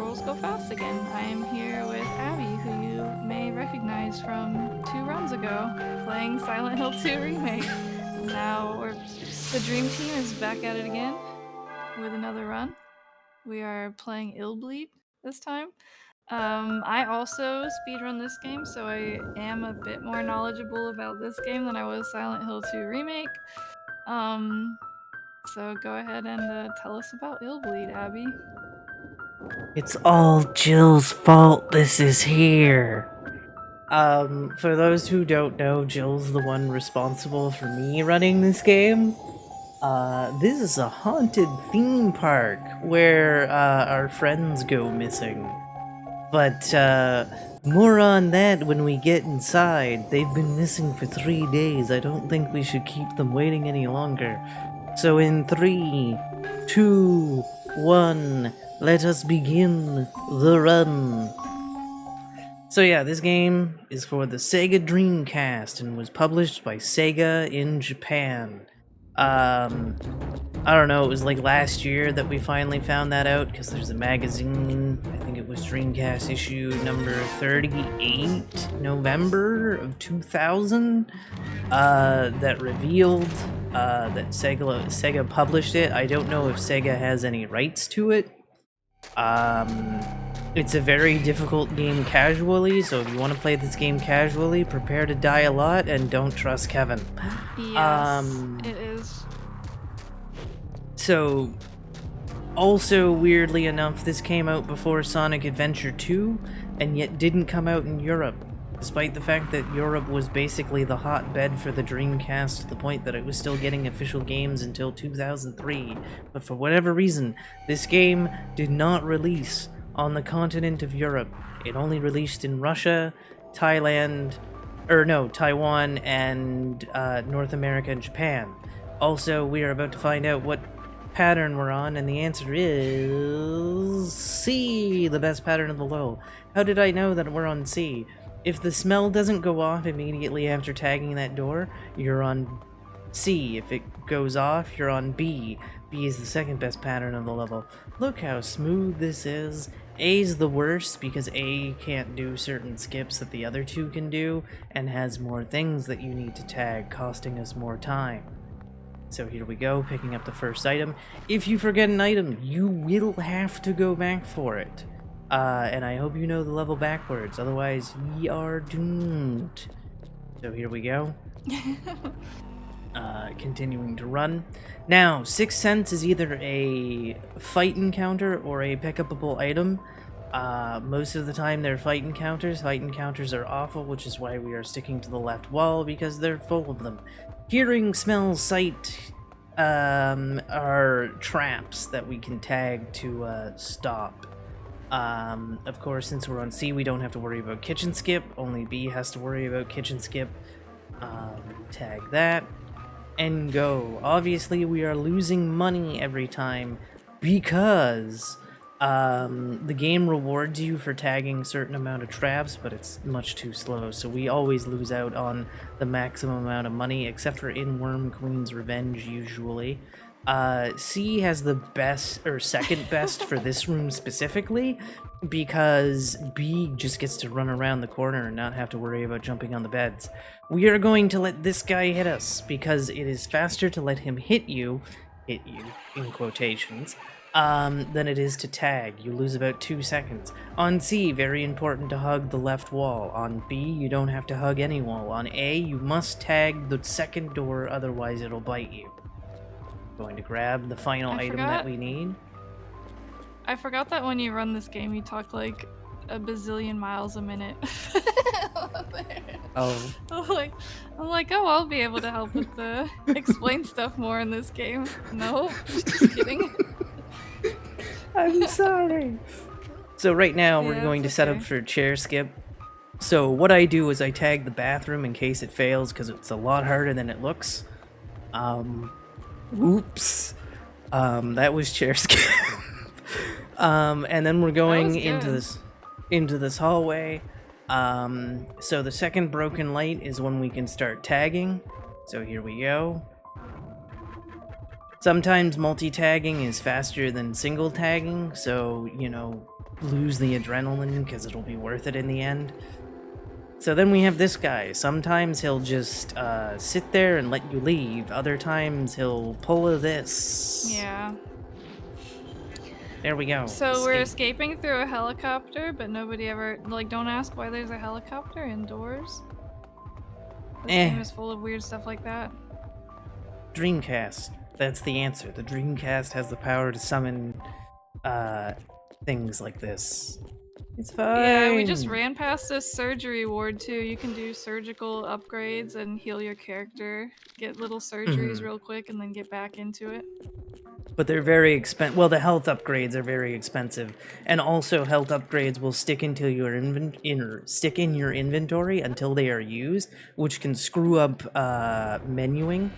Gorls Go Fast again. I am here with Abby, who you may recognize from 2 runs ago, playing Silent Hill 2 Remake. The Dream Team is back at it again with another run. We are playing Illbleed this time. I also speedrun this game, so I am a bit more knowledgeable about this game than I was Silent Hill 2 Remake. So go ahead and tell us about Illbleed, Abby. It's all Jill's fault this is here. For those who don't know, Jill's the one responsible for me running this game. This is a haunted theme park where, our friends go missing. But, more on that when we get inside. They've been missing for 3 days. I don't think we should keep them waiting any longer. So in 3, 2, 1... let us begin the run. So yeah, this game is for the Sega Dreamcast and was published by Sega in Japan. I don't know, it was like last year that we finally found that out because there's a magazine, I think it was Dreamcast issue number 38, November of 2000, that revealed that Sega published it. I don't know if Sega has any rights to it. It's a very difficult game casually, so if you want to play this game casually, prepare to die a lot and don't trust Kevin. Yes, it is. So, also weirdly enough, this came out before Sonic Adventure 2, and yet didn't come out in Europe, despite the fact that Europe was basically the hotbed for the Dreamcast to the point that it was still getting official games until 2003. But for whatever reason, this game did not release on the continent of Europe. It only released in Russia, Taiwan, and North America and Japan. Also, we are about to find out what pattern we're on, and the answer is C, the best pattern of the level. How did I know that we're on C? If the smell doesn't go off immediately after tagging that door, you're on C. If it goes off, you're on B. B is the second best pattern of the level. Look how smooth this is. A's the worst because A can't do certain skips that the other two can do, and has more things that you need to tag, costing us more time. So here we go, picking up the first item. If you forget an item, you will have to go back for it. And I hope you know the level backwards, otherwise ye are doomed. So here we go. Continuing to run. Now, Sixth Sense is either a fight encounter or a pick-upable item. Most of the time they're fight encounters. Fight encounters are awful, which is why we are sticking to the left wall, because they're full of them. Hearing, smell, sight are traps that we can tag to stop. Of course, since we're on C, we don't have to worry about kitchen skip. Only B has to worry about kitchen skip. Tag that. And go. Obviously, we are losing money every time because the game rewards you for tagging a certain amount of traps, but it's much too slow, so we always lose out on the maximum amount of money, except for in Worm Queen's Revenge, usually. C has the best, or second best for this room specifically, because B just gets to run around the corner and not have to worry about jumping on the beds. We are going to let this guy hit us, because it is faster to let him hit you, in quotations, than it is to tag. You lose about 2 seconds. On C, very important to hug the left wall. On B, you don't have to hug any wall. On A, you must tag the second door, otherwise it'll bite you. Going to grab the final item that we need. I forgot that when you run this game, you talk like a bazillion miles a minute. Oh. I'm like, oh, I'll be able to help with the explain stuff more in this game. Nope, just kidding. I'm sorry. So right now we're going to set up for chair skip. So what I do is I tag the bathroom in case it fails, because it's a lot harder than it looks. Oops. That was chair skip. And then we're going into this hallway. So the second broken light is when we can start tagging. So here we go. Sometimes multi-tagging is faster than single tagging, so, you know, lose the adrenaline because it'll be worth it in the end. So then we have this guy. Sometimes he'll just sit there and let you leave. Other times he'll pull a this. Yeah. There we go. So we're escaping through a helicopter, but nobody ever, like, don't ask why there's a helicopter indoors. This game is full of weird stuff like that. Dreamcast. That's the answer. The Dreamcast has the power to summon things like this. It's fine. Yeah, we just ran past this surgery ward too. You can do surgical upgrades and heal your character, get little surgeries real quick, and then get back into it. But they're very expensive. Well, the health upgrades are very expensive, and also health upgrades will stick into your stick in your inventory until they are used, which can screw up menuing.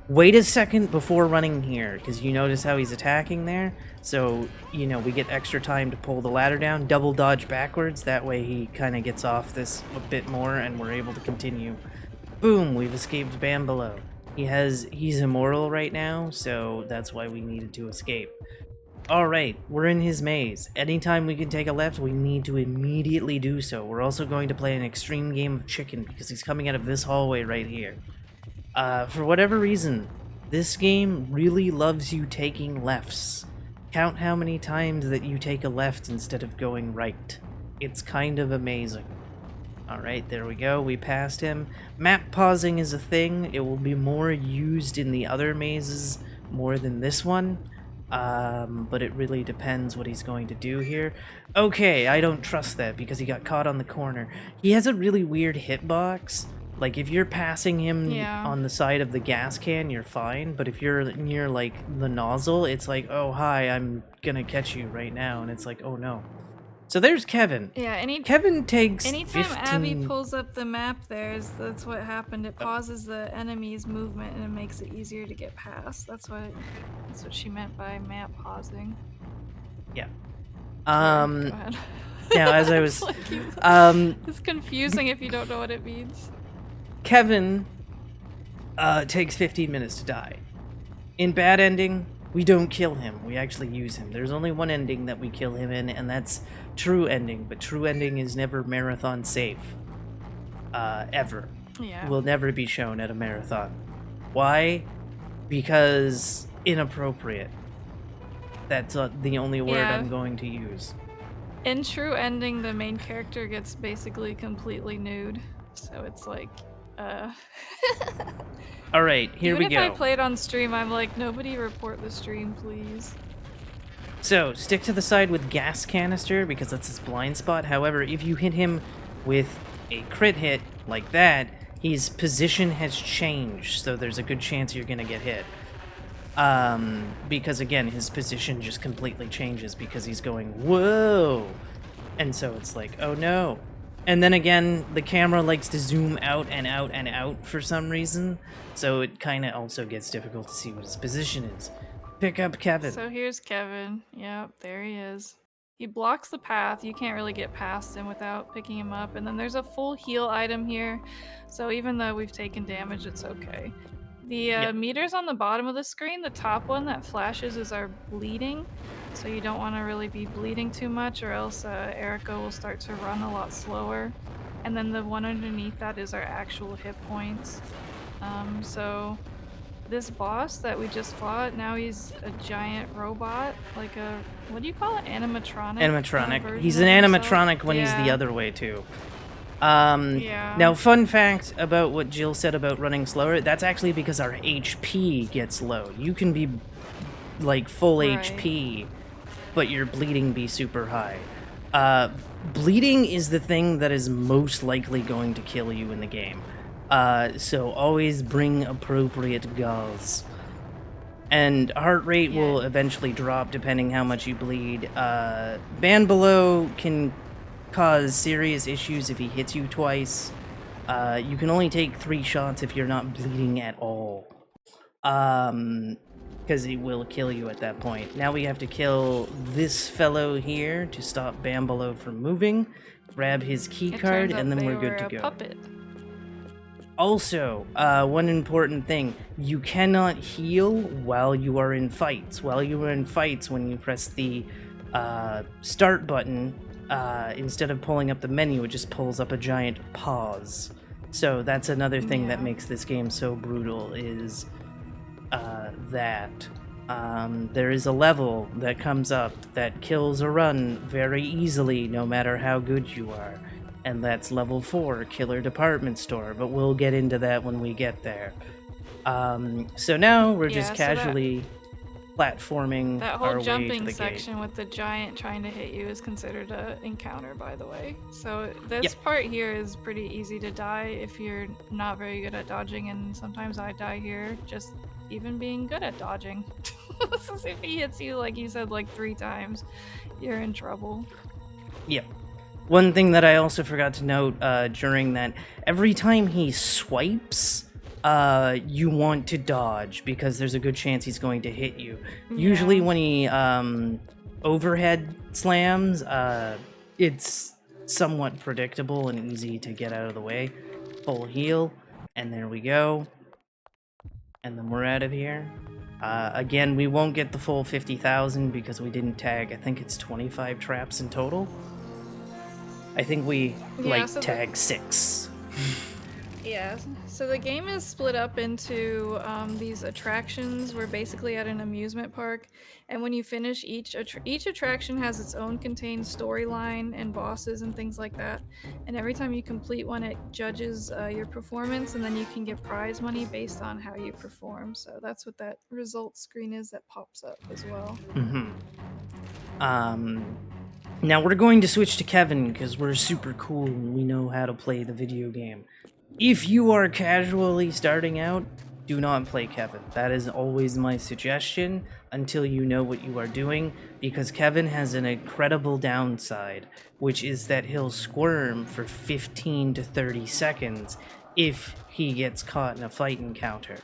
Wait a second before running here, because you notice how he's attacking there. So you know we get extra time to pull the ladder down, double dodge backwards. That way he kind of gets off this a bit more, and we're able to continue. Boom! We've escaped Bambalo. He's immortal right now, so that's why we needed to escape. Alright, we're in his maze. Anytime we can take a left, we need to immediately do so. We're also going to play an extreme game of chicken, because he's coming out of this hallway right here. For whatever reason, this game really loves you taking lefts. Count how many times that you take a left instead of going right. It's kind of amazing. Alright, there we go. We passed him. Map pausing is a thing. It will be more used in the other mazes more than this one. But it really depends what he's going to do here. Okay, I don't trust that because he got caught on the corner. He has a really weird hitbox. Like, if you're passing him on the side of the gas can, you're fine. But if you're near, like, the nozzle, it's like, oh, hi, I'm gonna catch you right now. And it's like, oh, no. So there's Kevin. Yeah, Kevin takes anytime 15... Abby pulls up the map that's what happened. It pauses the enemy's movement and it makes it easier to get past. That's what she meant by map pausing. Yeah. Go ahead. Now, as I was... it's confusing if you don't know what it means. Kevin takes 15 minutes to die. In bad ending, we don't kill him. We actually use him. There's only one ending that we kill him in, and that's true ending. But true ending is never marathon safe. Ever. Yeah. Will never be shown at a marathon. Why? Because inappropriate. That's the only word I'm going to use. In true ending, the main character gets basically completely nude. So it's like, Alright, here we go. Even if I played on stream, I'm like, nobody report the stream, please. So, stick to the side with gas canister, because that's his blind spot. However, if you hit him with a crit hit like that, his position has changed, so there's a good chance you're gonna get hit. Because again, his position just completely changes because he's going, whoa! And so it's like, oh no. And then again, the camera likes to zoom out and out and out for some reason, so it kind of also gets difficult to see what his position is. Pick up Kevin. So here's Kevin. Yep, there he is. He blocks the path. You can't really get past him without picking him up. And then there's a full heal item here, so even though we've taken damage, it's okay. The meters on the bottom of the screen, the top one that flashes is our bleeding. So you don't want to really be bleeding too much, or else Erica will start to run a lot slower. And then the one underneath that is our actual hit points. So this boss that we just fought, now he's a giant robot, like a, what do you call it? Animatronic? Animatronic. He's an animatronic when he's the other way too. Now, fun fact about what Jill said about running slower, that's actually because our HP gets low. You can be like full HP, but your bleeding be super high. Bleeding is the thing that is most likely going to kill you in the game. So always bring appropriate gauze. And heart rate will eventually drop depending how much you bleed. Ban below can cause serious issues if he hits you twice. You can only take 3 shots if you're not bleeding at all. Because he will kill you at that point. Now we have to kill this fellow here to stop Bambalo from moving. Grab his key card, and then we're good to go. Puppet. Also, one important thing, you cannot heal while you are in fights. While you are in fights, when you press the start button, instead of pulling up the menu, it just pulls up a giant pause. So that's another thing that Yeah. makes this game so brutal is that there is a level that comes up that kills a run very easily no matter how good you are. And that's level 4, Killer Department Store, but we'll get into that when we get there. So now we're just Yeah, so casually platforming that whole our way to jumping the gate. section with the giant trying to hit you is considered a encounter, by the way. So Yep. this part here is pretty easy to die if you're not very good at dodging, and sometimes I die here just even being good at dodging. So if he hits you, like you said, like 3 times, you're in trouble. Yep. One thing that I also forgot to note during that, every time he swipes, you want to dodge because there's a good chance he's going to hit you. Usually when he overhead slams, it's somewhat predictable and easy to get out of the way. Full heal, and there we go. And then we're out of here. Again, we won't get the full 50,000 because we didn't tag, I think it's 25 traps in total. I think we, tag 6. Yeah, so the game is split up into these attractions. We're basically at an amusement park, and when you finish each attraction has its own contained storyline and bosses and things like that. And every time you complete one, it judges your performance, and then you can get prize money based on how you perform. So that's what that results screen is that pops up as well. Now we're going to switch to Kevin because we're super cool and we know how to play the video game. If you are casually starting out, do not play Kevin. That is always my suggestion until you know what you are doing, because Kevin has an incredible downside, which is that he'll squirm for 15 to 30 seconds if he gets caught in a fight encounter.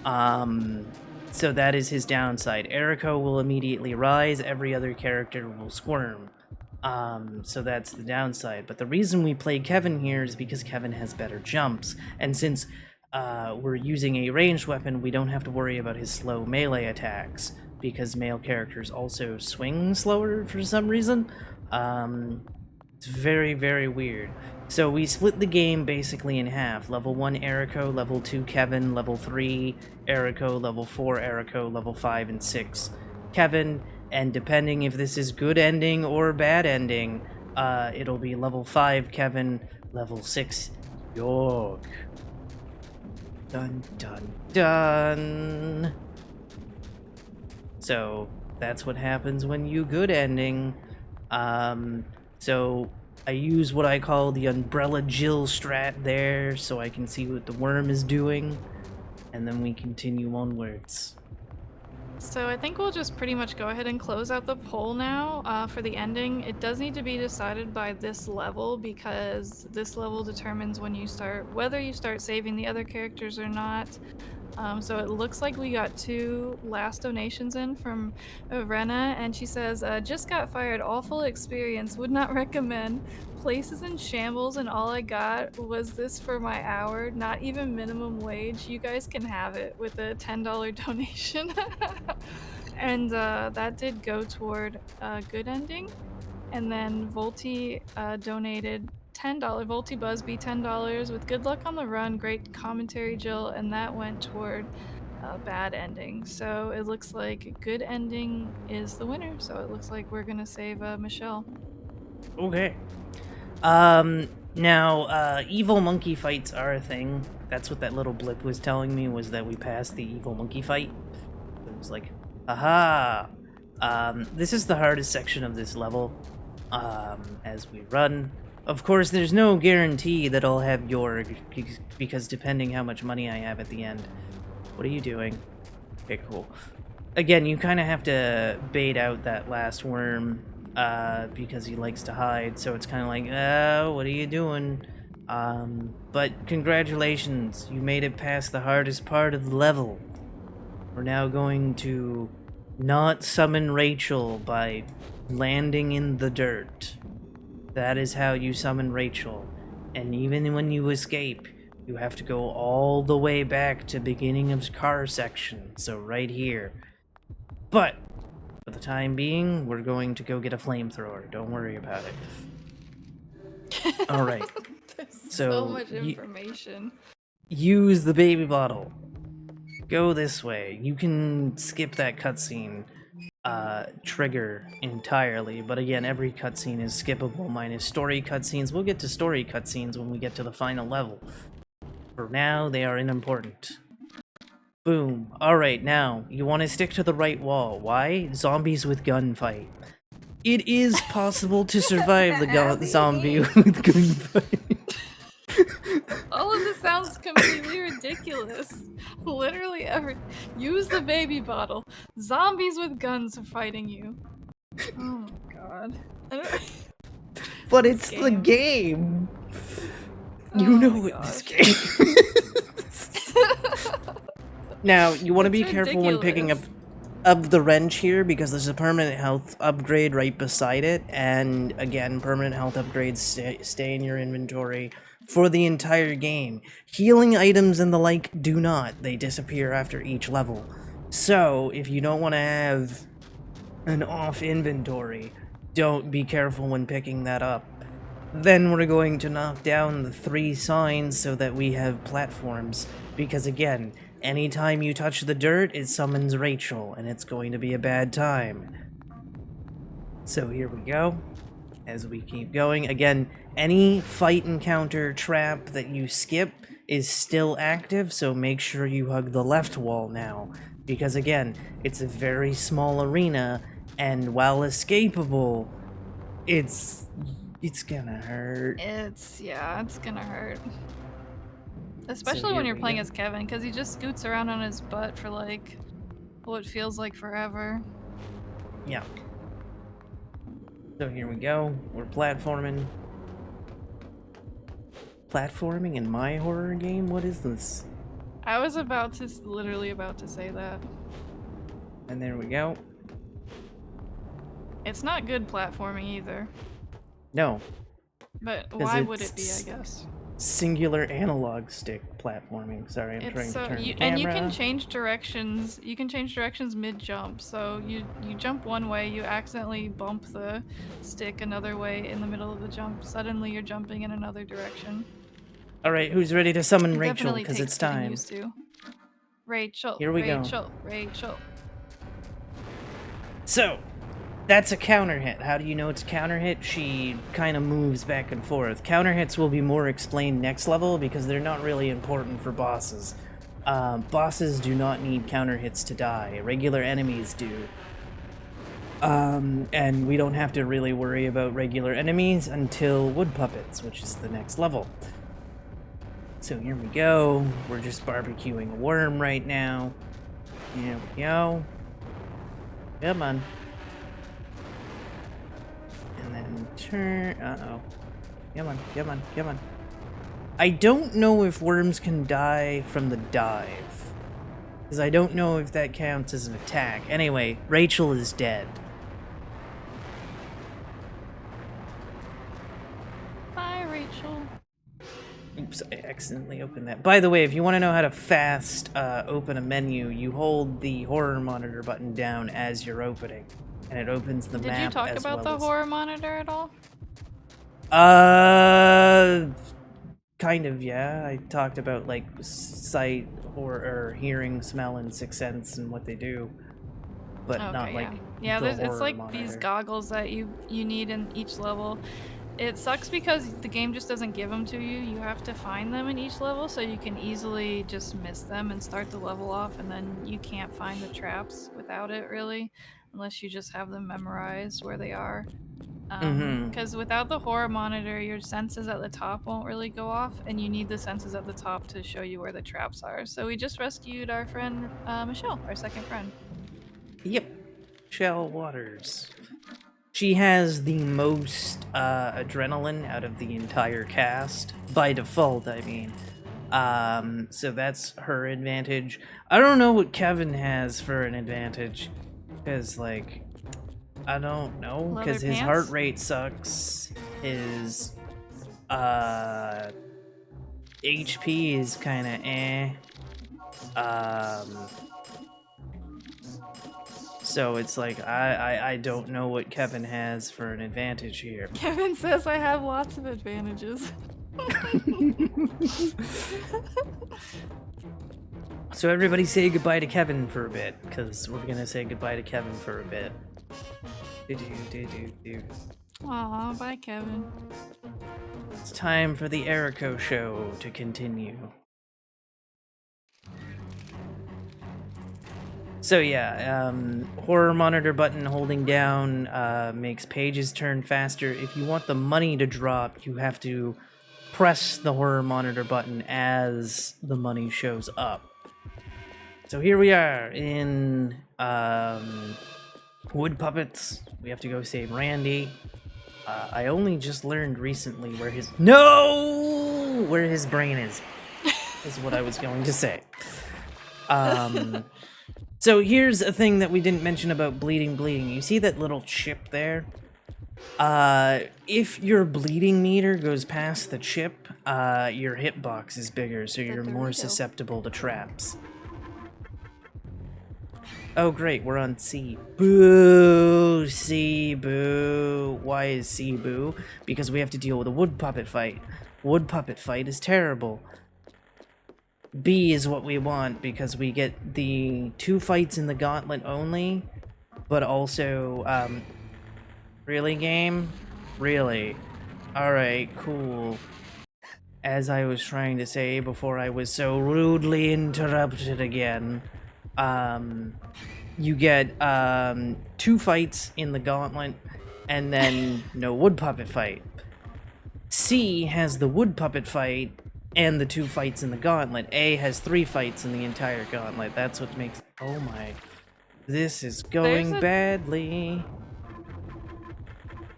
So that is his downside. Eriko will immediately rise, every other character will squirm. So that's the downside. But the reason we play Kevin here is because Kevin has better jumps. And since we're using a ranged weapon, we don't have to worry about his slow melee attacks, because male characters also swing slower for some reason. It's very, very weird. So we split the game basically in half. Level 1 Eriko, level 2 Kevin, level 3 Eriko, level 4 Eriko, level 5 and 6 Kevin. And depending if this is good ending or bad ending, it'll be level 5 Kevin, level 6 York. Dun dun dun. So that's what happens when you good ending. So I use what I call the Umbrella Jill strat there, so I can see what the worm is doing, and then we continue onwards. So I think we'll just pretty much go ahead and close out the poll now for the ending. It does need to be decided by this level, because this level determines when you start, whether you start saving the other characters or not. So it looks like we got 2 last donations in from Rena, and she says, just got fired, awful experience, would not recommend. Places in shambles, and all I got was this for my hour, not even minimum wage. You guys can have it, with a $10 donation. And that did go toward a good ending. And then Volty donated $10. Volty Busby $10 with good luck on the run, great commentary, Jill, and that went toward a bad ending. So it looks like good ending is the winner. So it looks like we're gonna save Michelle. Okay. Now, evil monkey fights are a thing. That's what that little blip was telling me, was that we passed the evil monkey fight. It was like, aha! This is the hardest section of this level, as we run. Of course, there's no guarantee that I'll have York, because depending how much money I have at the end. What are you doing? Okay, cool. Again, you kind of have to bait out that last worm, because he likes to hide, so it's kind of like, what are you doing? But congratulations, you made it past the hardest part of the level. We're now going to not summon Rachel by landing in the dirt. That is how you summon Rachel. And even when you escape, you have to go all the way back to beginning of car section, so right here. But For the time being, we're going to go get a flamethrower. Don't worry about it. Alright. There's so So, much information. use the baby bottle. Go this way. You can skip that cutscene trigger entirely, but again, every cutscene is skippable minus story cutscenes. We'll get to story cutscenes when we get to the final level. For now, they are unimportant. Boom. Alright, now, you want to stick to the right wall. Why? Zombies with gunfight. It is possible to survive the zombie with gunfight. All of this sounds completely ridiculous. Literally use the baby bottle. Zombies with guns are fighting you. Oh my god. But it's the game. You know what this game is. Now, you want to be careful when picking up the wrench here, because there's a permanent health upgrade right beside it, and again, permanent health upgrades stay in your inventory for the entire game. Healing items and the like do not. They disappear after each level. So, if you don't want to have an off inventory, don't be careful when picking that up. Then we're going to knock down the 3 signs so that we have platforms, because again, anytime you touch the dirt, it summons Rachel, and it's going to be a bad time. So here we go. As we keep going, again, any fight encounter trap that you skip is still active, so make sure you hug the left wall now. Because again, it's a very small arena, and while escapable, it's gonna hurt. It's gonna hurt. Especially when you're playing as Kevin, because he just scoots around on his butt for like what feels like forever. Yeah. So here we go. We're platforming. Platforming in my horror game? What is this? I was literally about to say that. And there we go. It's not good platforming either. No. But why would it be, I guess? Singular analog stick platforming. Sorry, I'm trying to turn the camera. And you can change directions. You can change directions mid-jump. So you jump one way, you accidentally bump the stick another way in the middle of the jump. Suddenly you're jumping in another direction. Alright, who's ready to summon Rachel? Because it's time. Rachel. Here we go. Rachel. So, that's a counter hit. How do you know it's a counter hit? She kind of moves back and forth. Counter hits will be more explained next level because they're not really important for bosses. Bosses do not need counter hits to die. Regular enemies do. And we don't have to really worry about regular enemies until wood puppets, which is the next level. So here we go. We're just barbecuing a worm right now. Here we go. Come on. And then turn. Uh-oh. Come on, come on, come on. I don't know if worms can die from the dive. Because I don't know if that counts as an attack. Anyway, Rachel is dead. Bye, Rachel. Oops, I accidentally opened that. By the way, if you want to know how to fast open a menu, you hold the horror monitor button down as you're opening. And it opens the map as well. Did you talk about the horror monitor at all? Kind of, yeah. I talked about, like, sight, or hearing, smell, and sixth sense and what they do. But okay, not, like, yeah, it's like monitor. these goggles that you need in each level. It sucks because the game just doesn't give them to you. You have to find them in each level, so you can easily just miss them and start the level off, and then you can't find the traps without it, really, unless you just have them memorized where they are. Because without the horror monitor, your senses at the top won't really go off, and you need the senses at the top to show you where the traps are. So we just rescued our friend Michelle, our second friend. Yep. Michelle Waters. She has the most adrenaline out of the entire cast. By default, I mean. So that's her advantage. I don't know what Kevin has for an advantage. Because, like, I don't know. Because his heart rate sucks. His, HP is kind of eh. So it's like I don't know what Kevin has for an advantage here. Kevin says I have lots of advantages. So everybody say goodbye to Kevin for a bit, because we're gonna say goodbye to Kevin for a bit. Aw, bye Kevin. It's time for the Erico show to continue. So yeah, horror monitor button holding down makes pages turn faster. If you want the money to drop, you have to press the horror monitor button as the money shows up. So here we are in Wood Puppets. We have to go save Randy. I only just learned recently where his brain is what I was going to say. So here's a thing that we didn't mention about bleeding. You see that little chip there? If your bleeding meter goes past the chip, your hitbox is bigger, so you're more susceptible to traps. Oh great, we're on C. Boo! C, boo. Why is C boo? Because we have to deal with a wood puppet fight. Wood puppet fight is terrible. B is what we want because we get the 2 fights in the gauntlet only, but also, really, game? Really? Alright, cool. As I was trying to say before I was so rudely interrupted again, you get 2 fights in the gauntlet and then no wood puppet fight. C has the wood puppet fight and the 2 fights in the gauntlet. A has 3 fights in the entire gauntlet. That's what makes... Oh my... This is going badly.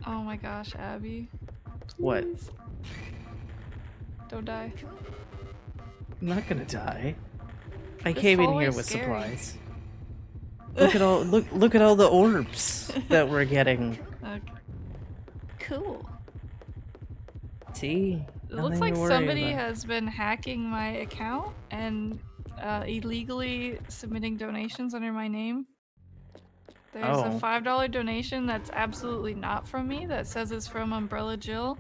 Oh my gosh, Abby. Please. What? Don't die. I'm not gonna die. I This came in hallway's here with scary. supplies. Look at all look at all the orbs that we're getting. Okay. Cool. See? It looks like somebody has been hacking my account and illegally submitting donations under my name. There's a $5 donation that's absolutely not from me that says it's from Umbrella Jill.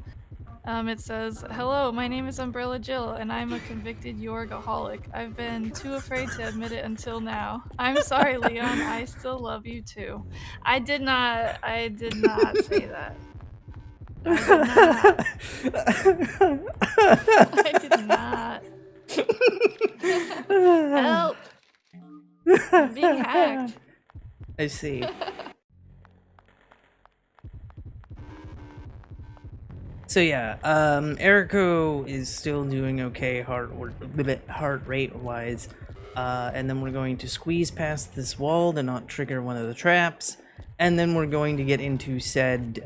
It says, "Hello, my name is Umbrella Jill, and I'm a convicted Yorgaholic. I've been too afraid to admit it until now. I'm sorry, Leon. I still love you too." I did not say that. I did not. Help! I'm being hacked. I see. So yeah, Erico is still doing okay heart rate wise, and then we're going to squeeze past this wall to not trigger one of the traps, and then we're going to get into said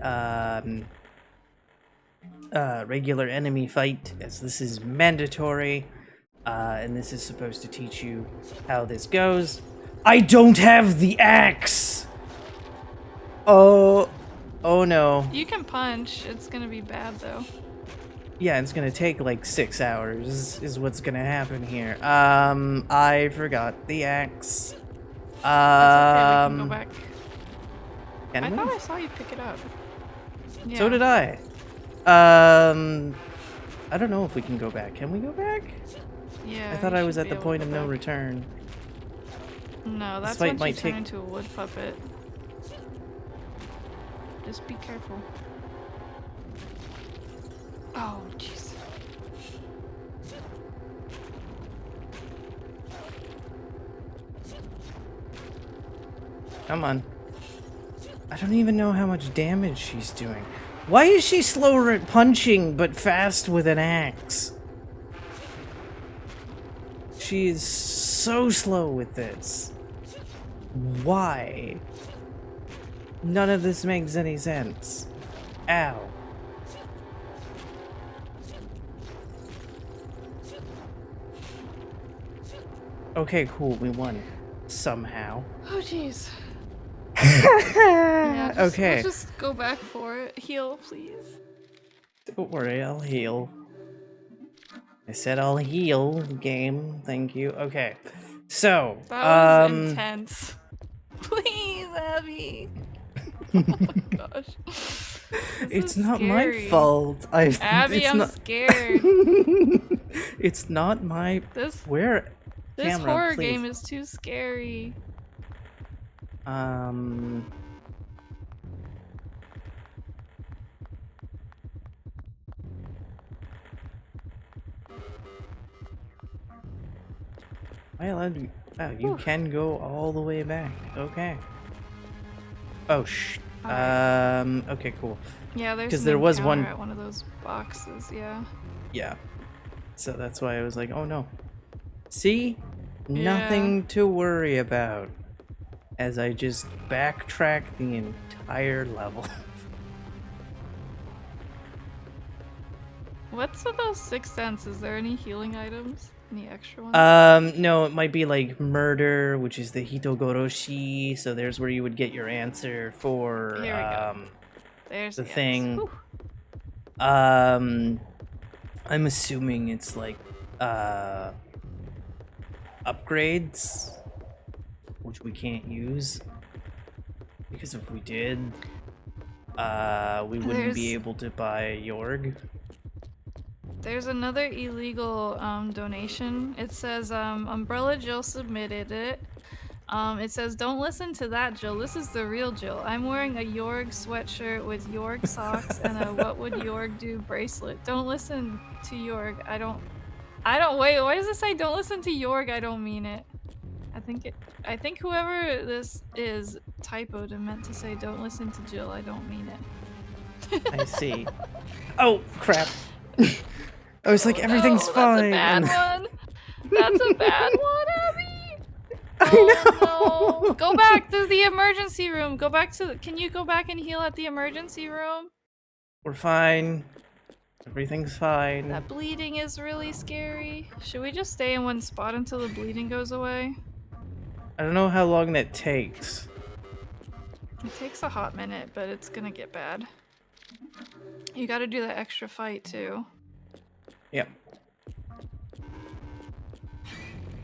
regular enemy fight, as this is mandatory, and this is supposed to teach you how this goes. I don't have the axe! Oh no. You can punch. It's gonna be bad though. Yeah, it's gonna take like 6 hours is what's gonna happen here. I forgot the axe. That's okay, we can go back. Can I we? thought I saw you pick it up. Yeah. So did I. I don't know if we can go back. Can we go back? Yeah. I thought you I was should at be the able point to of go no back. return. No, that's fight once you might turn take- into a wood puppet. Just be careful. Oh, jeez. Come on. I don't even know how much damage she's doing. Why is she slower at punching but fast with an axe? She is so slow with this. Why? None of this makes any sense. Ow. Okay, cool, we won. Somehow. Oh, jeez. Yeah, Okay. Let's just go back for it. Heal, please. Don't worry, I'll heal. I said I'll heal, game. Thank you. Okay. So, That was intense. Please. Abby. Oh my gosh. It's not my fault. Abby, it's I'm not... scared. It's not my... This Camera, horror please. game is too scary. Am I allowed to... Oh, you can go all the way back. Okay. Oh, Alright. okay, cool. Yeah, there's because there was one at one of those boxes, yeah. Yeah. So that's why I was like, oh no. See? Yeah. Nothing to worry about. As I just backtrack the entire level. What's with those 6 cents? Is there any healing items? Any extra ones? No, it might be like murder, which is the Hitogoroshi, so there's where you would get your answer for Here we go. There's the thing. Whew. I'm assuming it's like upgrades, which we can't use. Because if we did, we wouldn't be able to buy Yorg. There's another illegal donation. It says Umbrella Jill submitted it. It says, don't listen to that Jill, this is the real Jill. I'm wearing a Yorg sweatshirt with Yorg socks and a what would Yorg do bracelet. Don't listen to Yorg. I don't wait, why does it say don't listen to Yorg? I don't mean it. I think whoever this is typoed and meant to say don't listen to Jill. I don't mean it. I see. Oh crap. I was like, everything's fine. That's a bad one. That's a bad one, Abby. I know. No. Go back to the emergency room. Go back to. Can you go back and heal at the emergency room? We're fine. Everything's fine. That bleeding is really scary. Should we just stay in one spot until the bleeding goes away? I don't know how long that takes. It takes a hot minute, but it's gonna get bad. You gotta do that extra fight too. Yep.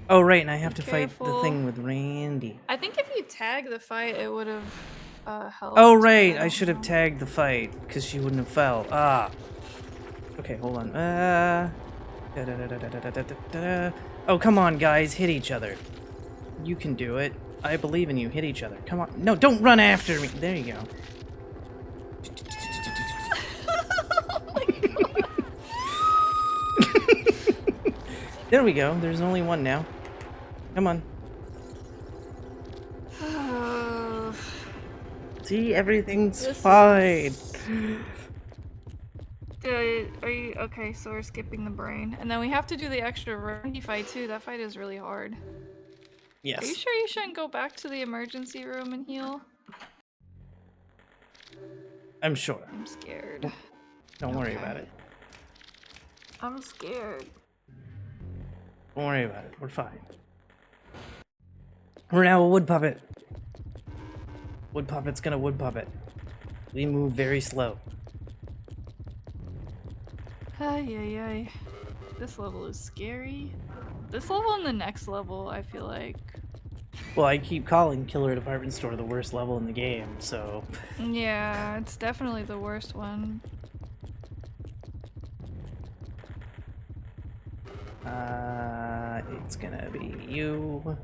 Oh right, and I have to fight the Careful. thing with Randy. I think if you tag the fight, it would have helped. Oh right, I should have tagged the fight because she wouldn't have fell. Ah. Okay, hold on. Oh come on, guys, hit each other. You can do it. I believe in you. Hit each other. Come on. No, don't run after me. There you go. Oh my god. There we go. There's only one now. Come on. See, everything's fine. Are you okay? So we're skipping the brain, and then we have to do the extra Randy fight too. That fight is really hard. Yes. Are you sure you shouldn't go back to the emergency room and heal? I'm sure. I'm scared. Don't worry about it. I'm scared. Don't worry about it. We're fine. We're now a wood puppet. Wood puppet's gonna wood puppet. We move very slow. Ay, ay, ay. This level is scary. This level and the next level, I feel like. Well, I keep calling Killer Department Store the worst level in the game, so... Yeah, it's definitely the worst one. It's gonna be you.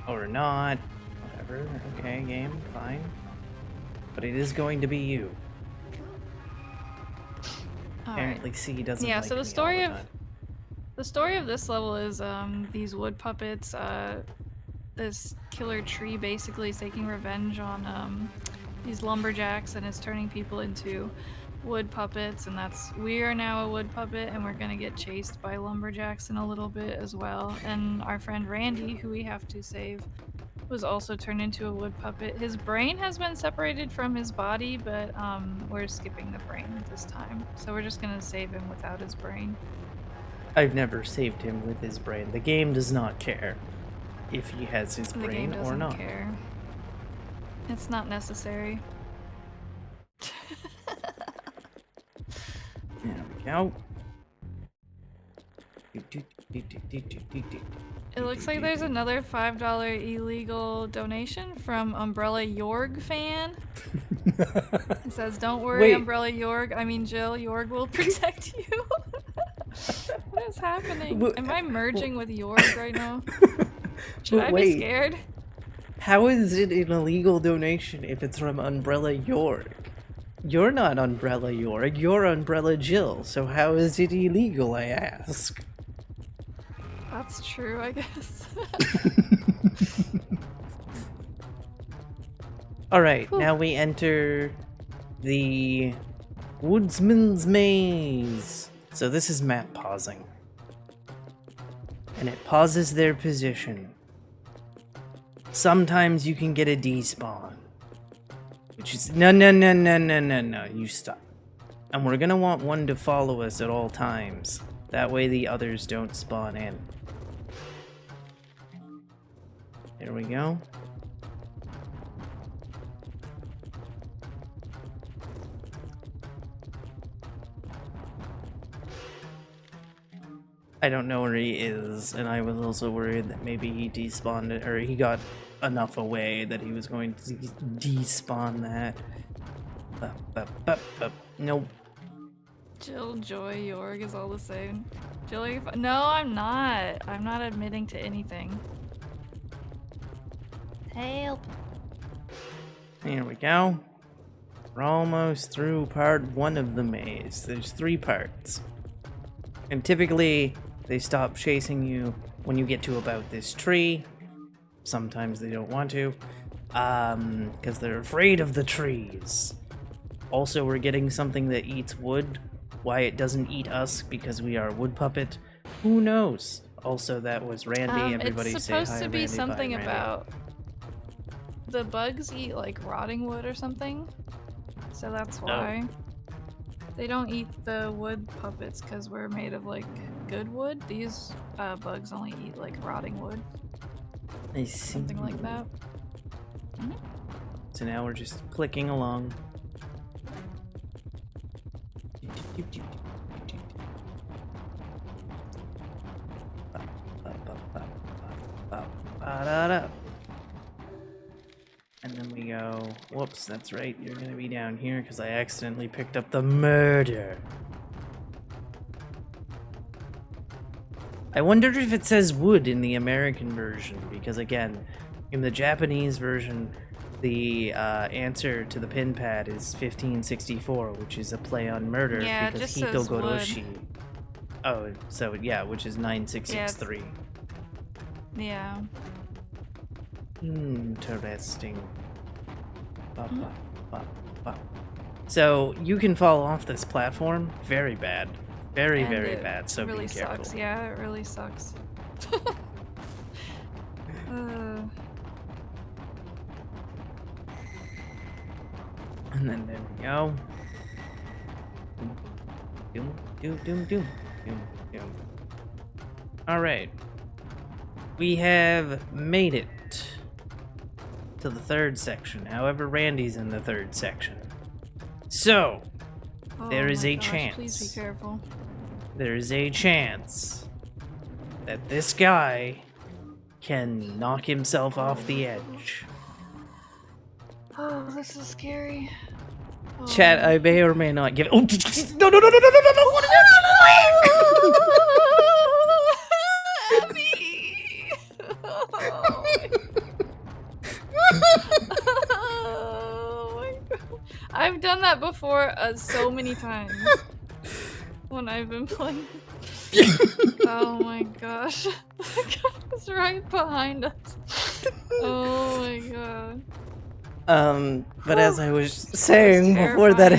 Or not. Whatever. Okay, game, fine. But it is going to be you. Apparently C doesn't like so me the story all of the time. the story of this level is these wood puppets, this killer tree basically is taking revenge on these lumberjacks and is turning people into wood puppets, and we are now a wood puppet and we're gonna get chased by lumberjacks in a little bit as well. And our friend Randy, who we have to save, was also turned into a wood puppet. His brain has been separated from his body, but we're skipping the brain this time. So we're just gonna save him without his brain. I've never saved him with his brain. The game does not care if he has his The brain game or doesn't not. care. It's not necessary. There we go. It looks like there's another $5 illegal donation from Umbrella Yorg fan. It says, "Don't worry, Wait. Umbrella Yorg. I mean Jill. Yorg will protect you." What is happening? Am I merging with Yorg right now? Should I be scared? How is it an illegal donation if it's from Umbrella Yorg? You're not Umbrella Yorg, you're Umbrella Jill, so how is it illegal, I ask? That's true, I guess. Alright, now we enter the Woodsman's Maze. So this is map pausing. And it pauses their position. Sometimes you can get a despawn. Which is no, you stop. And we're gonna want one to follow us at all times. That way the others don't spawn in. There we go. I don't know where he is, and I was also worried that maybe he despawned it, or he got enough away that he was going to despawn that. Nope. Jill, Joy, Yorg is all the same. Jill, are you no, I'm not. I'm not admitting to anything. Help. Here we go. We're almost through part 1 of the maze. There's 3 parts. And typically, they stop chasing you when you get to about this tree. Sometimes they don't want to, because they're afraid of the trees. Also, we're getting something that eats wood. Why it doesn't eat us, because we are wood puppet, who knows? Also, that was Randy. Everybody it's say hi, supposed to be Randy. something Bye, Randy. about the bugs eat like rotting wood or something. So that's why. They don't eat the wood puppets because we're made of like good wood. These bugs only eat like rotting wood. I see. Something like that. Mm-hmm. So now we're just clicking along. And then we go, whoops, that's right, you're gonna be down here because I accidentally picked up the murder. I wonder if it says wood in the American version, because again, in the Japanese version, the answer to the pin pad is 1564, which is a play on murder, Yeah, because it just Hito says wood. Goroshi. Oh, so yeah, which is 9663. Yeah. Interesting. So you can fall off this platform very bad. Very, And very it bad, so really be careful. sucks. Yeah, it really sucks. And then there we go. Doom, doom, doom, doom, doom, doom. Alright. We have made it to the 3rd section. However, Randy's in the 3rd section. So, there is a chance. Please be careful. There is a chance that this guy can knock himself off the edge. Oh, this is scary. Oh. Chat, I may or may not give it. Oh, no! What is Abby! Oh my God. I've done that before so many times when I've been playing. Oh my gosh. The guy was right behind us. Oh my God. But as I was saying before that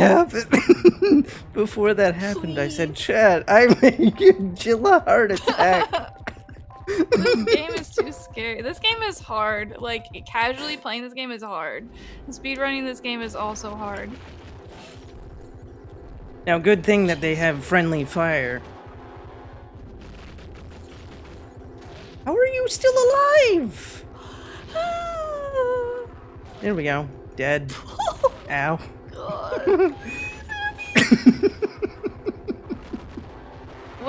happened, I said, chat, I may give Jill a heart attack. This game is too scary. This game is hard. Like, casually playing this game is hard. And speedrunning this game is also hard. Now, good thing that they have friendly fire. How are you still alive? There we go. Dead. Ow. God.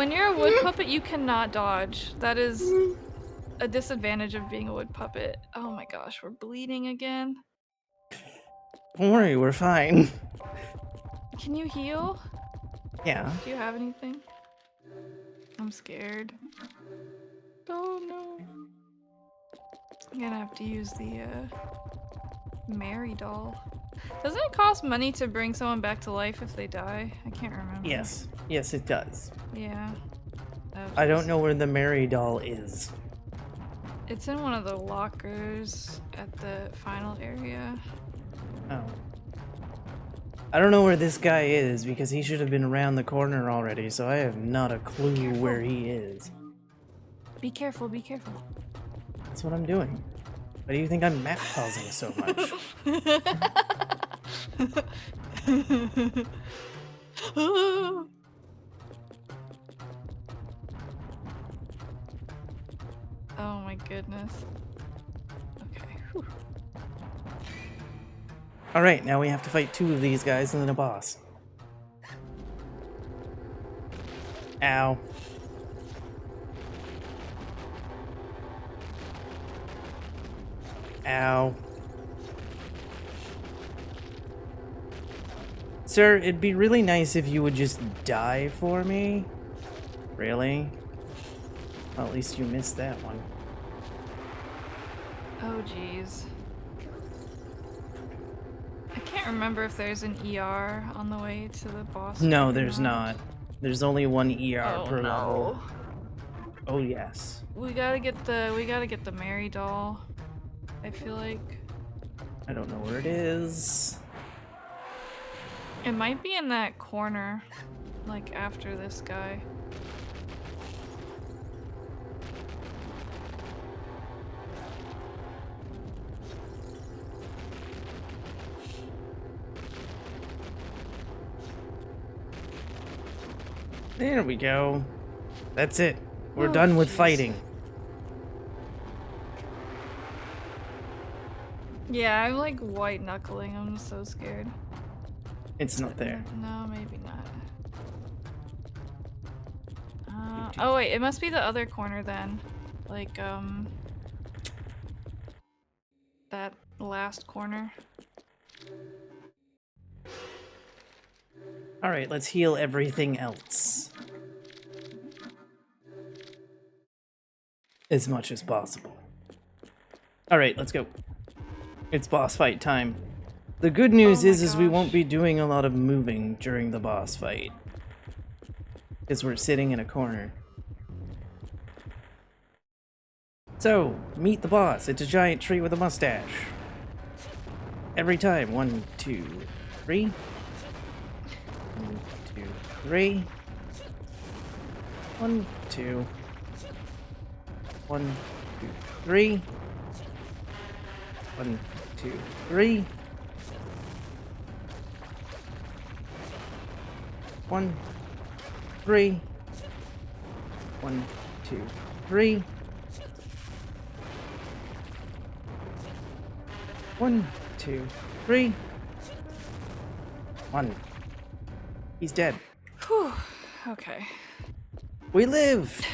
When you're a wood puppet, you cannot dodge. That is a disadvantage of being a wood puppet. Oh my gosh, we're bleeding again. Don't worry, we're fine. Can you heal? Yeah. Do you have anything? I'm scared. Oh no. I'm gonna have to use the Mary doll. Doesn't it cost money to bring someone back to life if they die? I can't remember. Yes. Yes, it does. Yeah. Oh, I don't jeez. know where the Mary doll is. It's in one of the lockers at the final area. Oh. I don't know where this guy is because he should have been around the corner already, so I have not a clue where he is. Be careful, be careful. That's what I'm doing. Why do you think I'm map pausing so much? Oh my goodness. Okay. Whew. Alright, now we have to fight 2 of these guys and then a boss. Ow. Ow. Sir, it'd be really nice if you would just die for me. Really? Well, at least you missed that one. Oh jeez. I can't remember if there's an ER on the way to the boss. No, fight or there's not. There's only 1 ER Oh, per no. level. Oh yes. We gotta get the Mary doll. I feel like I don't know where it is. it might be in that corner, like after this guy. There we go. That's it. We're Oh, done with jeez. fighting. Yeah, I'm like white knuckling. I'm so scared. It's not there. No, maybe not. Oh wait, it must be the other corner then. Like, that last corner. Alright, let's heal everything else. As much as possible. Alright, let's go. It's boss fight time. The good news Oh my is we won't gosh. be doing a lot of moving during the boss fight. Because we're sitting in a corner. So, meet the boss. It's a giant tree with a mustache. Every time. 1, 2, 3. 1, 2, 3. 1, 2. 1, 2, 3. 1, 2, 3. 1, 3. 1, 2, 3. 1, 2, 3. 1. He's dead. Whew. Okay. We lived!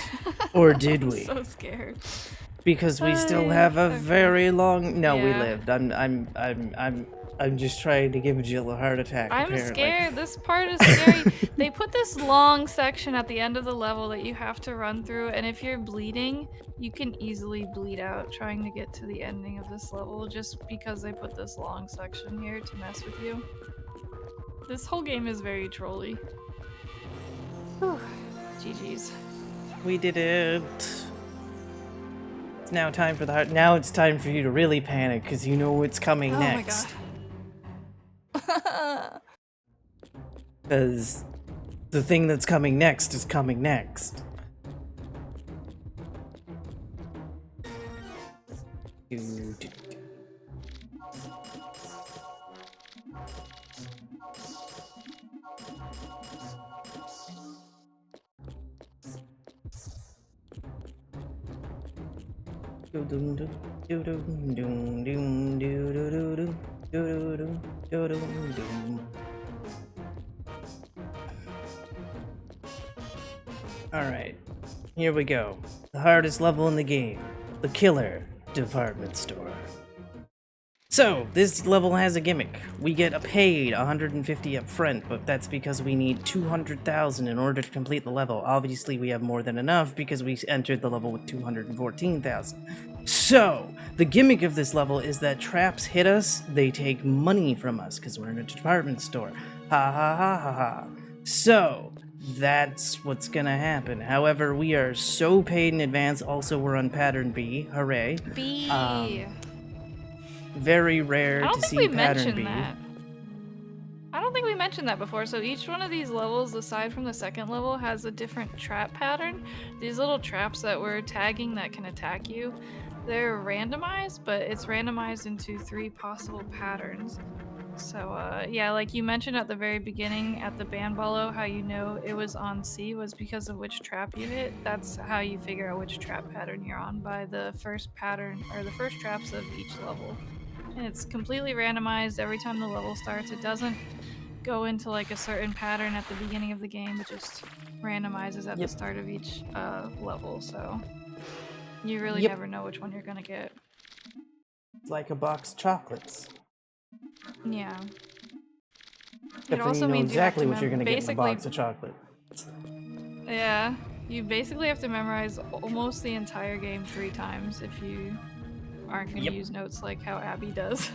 Or did I'm we? so scared. Because we still have a Okay. very long. No, we Yeah. lived. I'm just trying to give Jill a heart attack. I'm apparently. scared. This part is scary. They put this long section at the end of the level that you have to run through, and if you're bleeding, you can easily bleed out trying to get to the ending of this level just because they put this long section here to mess with you. This whole game is very trolly. Whew. GG's. We did it. It's now time for the heart. Now it's time for you to really panic because you know what's coming Oh next. my god. Because the thing that's coming next is coming next. Alright, here we go. The hardest level in the game. The Killer Department Store. So, this level has a gimmick. We get a paid 150 up front, but that's because we need 200,000 in order to complete the level. Obviously, we have more than enough because we entered the level with 214,000. So, the gimmick of this level is that traps hit us, they take money from us because we're in a department store. Ha ha ha ha ha. So, that's what's gonna happen. However, we are so paid in advance. Also, we're on pattern B. Hooray. B. Very rare I don't to think see we pattern mentioned B. that. I don't think we mentioned that before. So each one of these levels, aside from the second level, has a different trap pattern. These little traps that we're tagging that can attack you, they're randomized, but it's randomized into 3 possible patterns. So yeah, like you mentioned at the very beginning at the bandballo, how you know it was on C was because of which trap you hit. That's how you figure out which trap pattern you're on, by the first pattern or the first traps of each level. And it's completely randomized every time the level starts. It doesn't go into like a certain pattern at the beginning of the game. It just randomizes at the start of each level. So you really never know which one you're gonna get. It's like a box of chocolates. Yeah. Except for you know exactly what you're gonna get in a box of chocolate. Yeah. You basically have to memorize almost the entire game 3 times if you aren't going to use notes like how Abby does.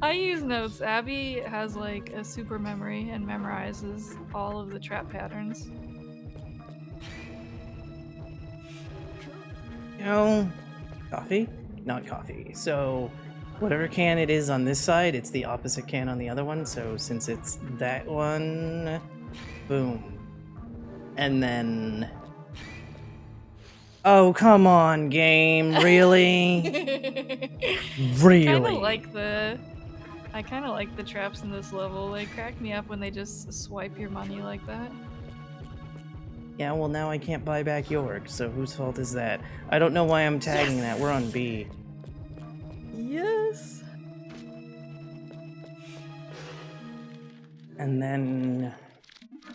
I use notes. Abby has like a super memory and memorizes all of the trap patterns. You know, coffee? Not coffee. So, whatever can it is on this side, it's the opposite can on the other one. So, since it's that one, boom. And then... Oh, come on, game. Really? Really? I kind of like the traps in this level. They crack me up when they just swipe your money like that. Yeah, well now I can't buy back York, so whose fault is that? I don't know why I'm tagging that. We're on B. Yes. And then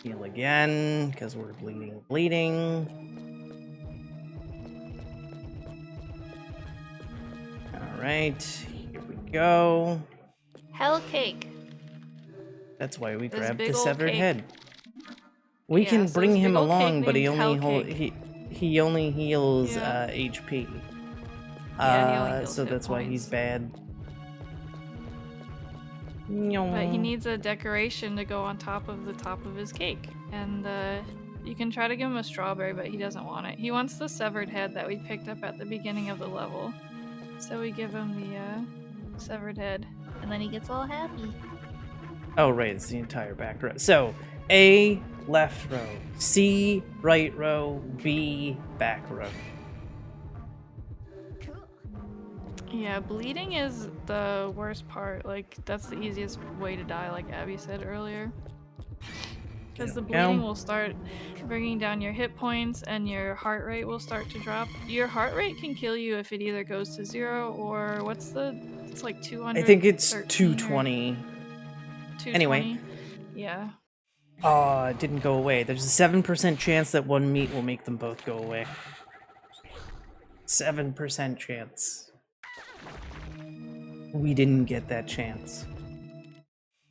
heal again, because we're bleeding. Alright, here we go. Hell cake. That's why we This grabbed big the old severed cake. head. We can so bring this him big old along, cake but he named only Hell Cake. he only heals Yeah. HP. Yeah, he only heals so hit that's why he's points. bad. But he needs a decoration to go on top of his cake. And you can try to give him a strawberry, but he doesn't want it. He wants the severed head that we picked up at the beginning of the level. So we give him the severed head. And then he gets all happy. Oh, right, it's the entire back row. So, A, left row. C, right row. B, back row. Yeah, bleeding is the worst part. Like, that's the easiest way to die, like Abby said earlier. Because the bleeding will start bringing down your hit points and your heart rate will start to drop. Your heart rate can kill you if it either goes to 0 or it's like 200. I think it's 220. 220. Anyway. Yeah. Oh, it didn't go away. There's a 7% chance that one meat will make them both go away. 7% chance. We didn't get that chance.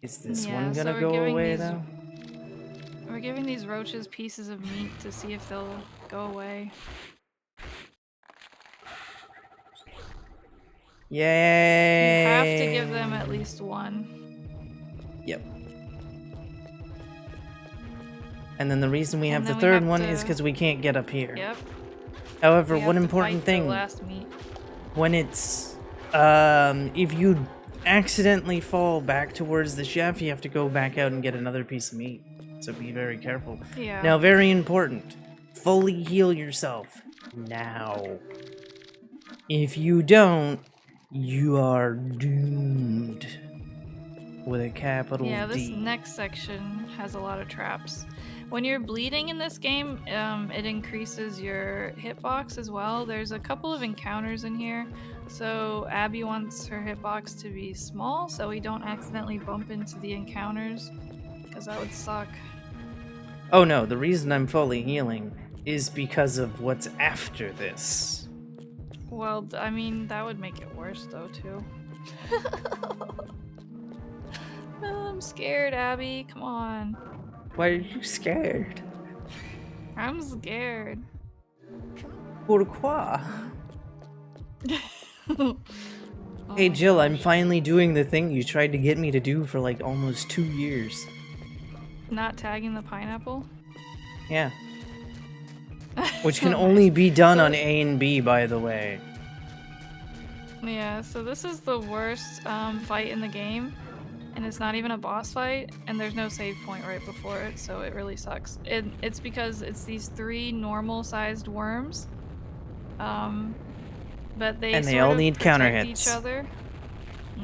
Is this one gonna go away, though? We're giving these roaches pieces of meat to see if they'll go away. Yay! You have to give them at least one. Yep. And then the reason we have the third one is because we can't get up here. Yep. However, one important thing, when it's, if you accidentally fall back towards the chef, you have to go back out and get another piece of meat. So be very careful. Yeah. Now, very important, fully heal yourself now. If you don't, you are doomed. With a capital D. Yeah, this next section has a lot of traps. When you're bleeding in this game, it increases your hitbox as well. There's a couple of encounters in here. So Abby wants her hitbox to be small so we don't accidentally bump into the encounters, because that would suck. Oh no, the reason I'm fully healing is because of what's after this. Well, I mean, that would make it worse, though, too. I'm scared, Abby. Come on. Why are you scared? I'm scared. Pourquoi? Oh Hey my Jill, I'm gosh. finally doing the thing you tried to get me to do for like almost 2 years. Not tagging the pineapple? Yeah. Which can Oh, only nice. be done So- on A and B, by the way. Yeah, so this is the worst fight in the game, and it's not even a boss fight, and there's no save point right before it, so it really sucks. It's because it's these 3 normal-sized worms, but they And they sort all of need counter protect hits. each other.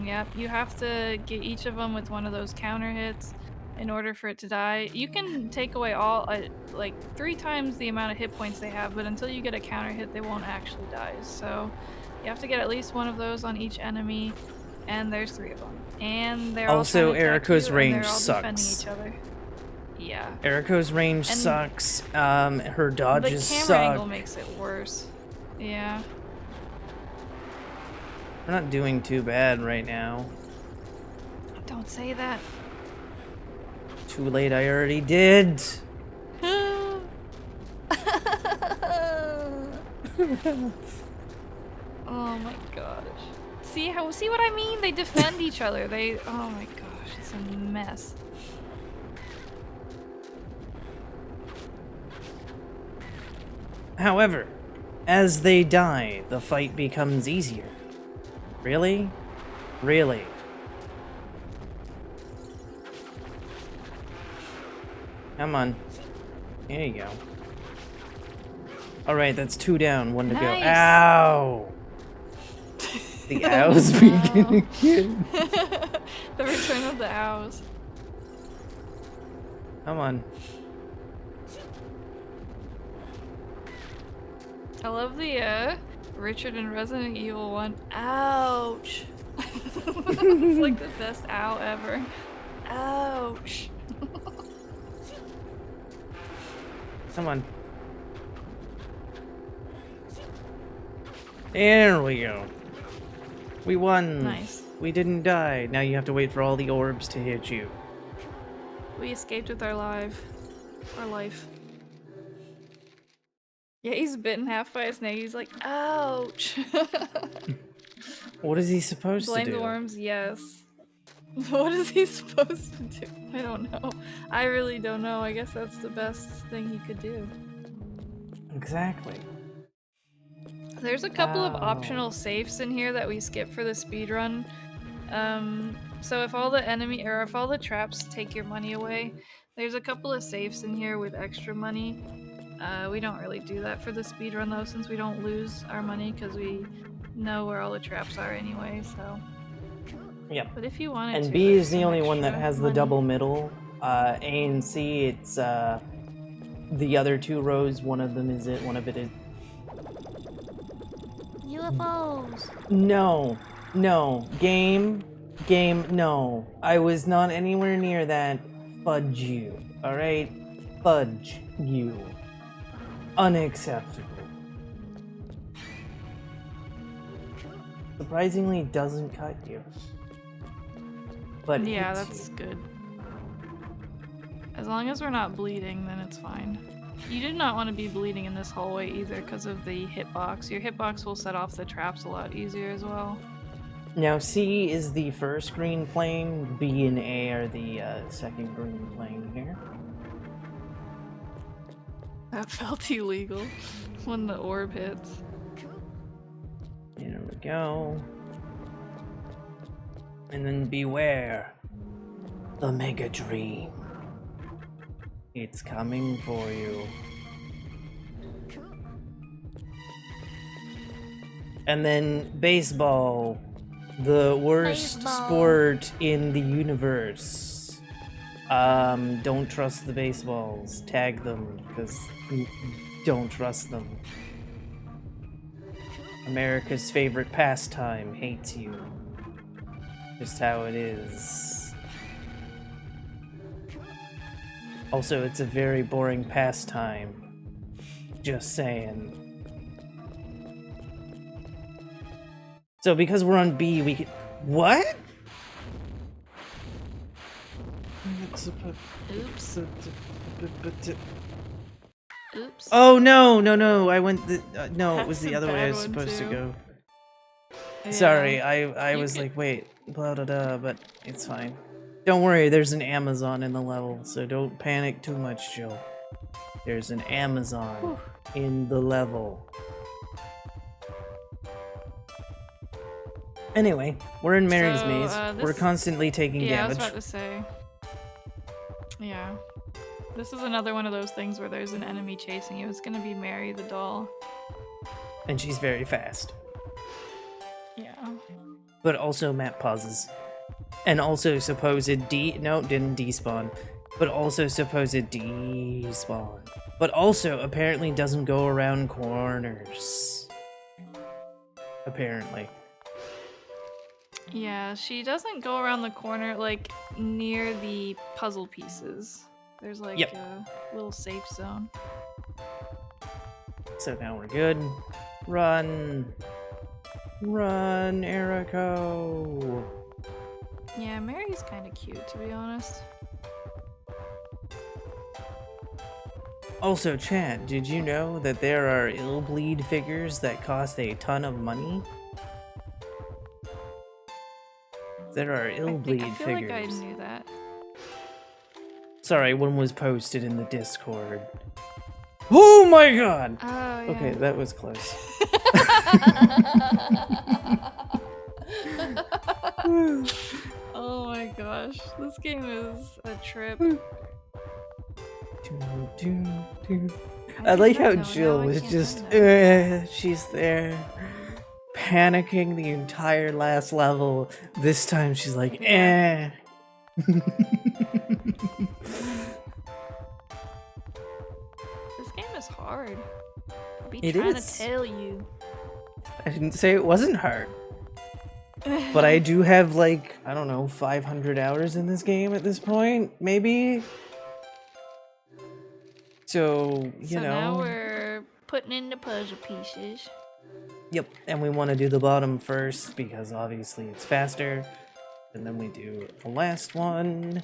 Yep, you have to get each of them with one of those counter hits in order for it to die. You can take away all, like 3 times the amount of hit points they have, but until you get a counter hit, they won't actually die. So you have to get at least one of those on each enemy, and there's 3 of them. And they're Also, all trying to attack Eriko's you, range and they're all defending sucks. each other. Yeah. Eriko's range And sucks. Her dodges the camera suck. angle makes it worse. Yeah. We're not doing too bad right now. Don't say that. Too late, I already did. Oh my gosh. See what I mean? They defend each other. Oh my gosh, it's a mess. However, as they die, the fight becomes easier. Really? Really? Come on. There you go. Alright, that's 2 down, 1 to go. Nice. Ow! The owls begin again. The return of the owls. Come on. I love the Richard and Resident Evil one. Ouch! It's like the best ow ever. Ouch! Come on. There we go. We won. Nice. We didn't die. Now you have to wait for all the orbs to hit you. We escaped with our life. Yeah, he's bitten half by a snake. He's like, ouch! What is he supposed to Blame do? the worms, yes. What is he supposed to do? I don't know. I really don't know. I guess that's the best thing he could do. Exactly. There's a couple of Ow. optional safes in here that we skip for the speedrun. So if all the traps take your money away, there's a couple of safes in here with extra money. We don't really do that for the speedrun though, since we don't lose our money because we know where all the traps are anyway, so. Yep. But if you wanted to, And B there's is the some only one that extra has the money. double middle. A and C, it's the other 2 rows. One of them is it. One of it is. UFOs! No, no, game, no. I was not anywhere near that. Fudge you, alright? Fudge you. Unacceptable. Surprisingly, doesn't cut you. But Yeah, hits that's you. good. As long as we're not bleeding, then it's fine. You did not want to be bleeding in this hallway either because of the hitbox. Your hitbox will set off the traps a lot easier as well. Now C is the first green plane, B and A are the second green plane here. That felt illegal when the orb hits. There we go. And then beware the Mega Dream. It's coming for you. And then baseball, the worst sport in the universe. Don't trust the baseballs. Tag them, because don't trust them. America's favorite pastime hates you. Just how it is. Also, it's a very boring pastime. Just saying. So because we're on B, we can... What? Oops. Oops. Oh, no, I went no, it was That's the a other way I bad was one, supposed to too. go. Yeah. Sorry, I You was could- like, wait, blah, blah, blah, but it's fine. Don't worry, there's an Amazon in the level, so don't panic too much, Jill. There's an Amazon Whew. in the level. Anyway, we're in Mary's So, maze. We're this- constantly taking Yeah, I was damage. about to say. Yeah. This is another one of those things where there's an enemy chasing you. It's gonna be Mary the doll. And she's very fast. Yeah. But also map pauses. And also supposed no, didn't despawn. But also supposed despawn. But also apparently doesn't go around corners. Apparently. Yeah, she doesn't go around the corner, like, near the puzzle pieces. There's, like, Yep. a little safe zone. So now we're good. Run. Run, Erico. Yeah, Mary's kind of cute, to be honest. Also, Chad, did you know that there are Illbleed figures that cost a ton of money? There are I Illbleed feel figures. like I knew that. Sorry, one was posted in the Discord. Oh my god! Oh, yeah. Okay, that was close. Oh my gosh, this game is a trip. I like how No, Jill now I was can't just, find that. she's there, panicking the entire last level. This time she's like, eh. This game is hard. I'll be It trying is. to tell you. I didn't say it wasn't hard. But I do have like, I don't know, 500 hours in this game at this point, maybe? So, you know. Now we're putting in the puzzle pieces. Yep, and we want to do the bottom first because obviously it's faster. And then we do the last one.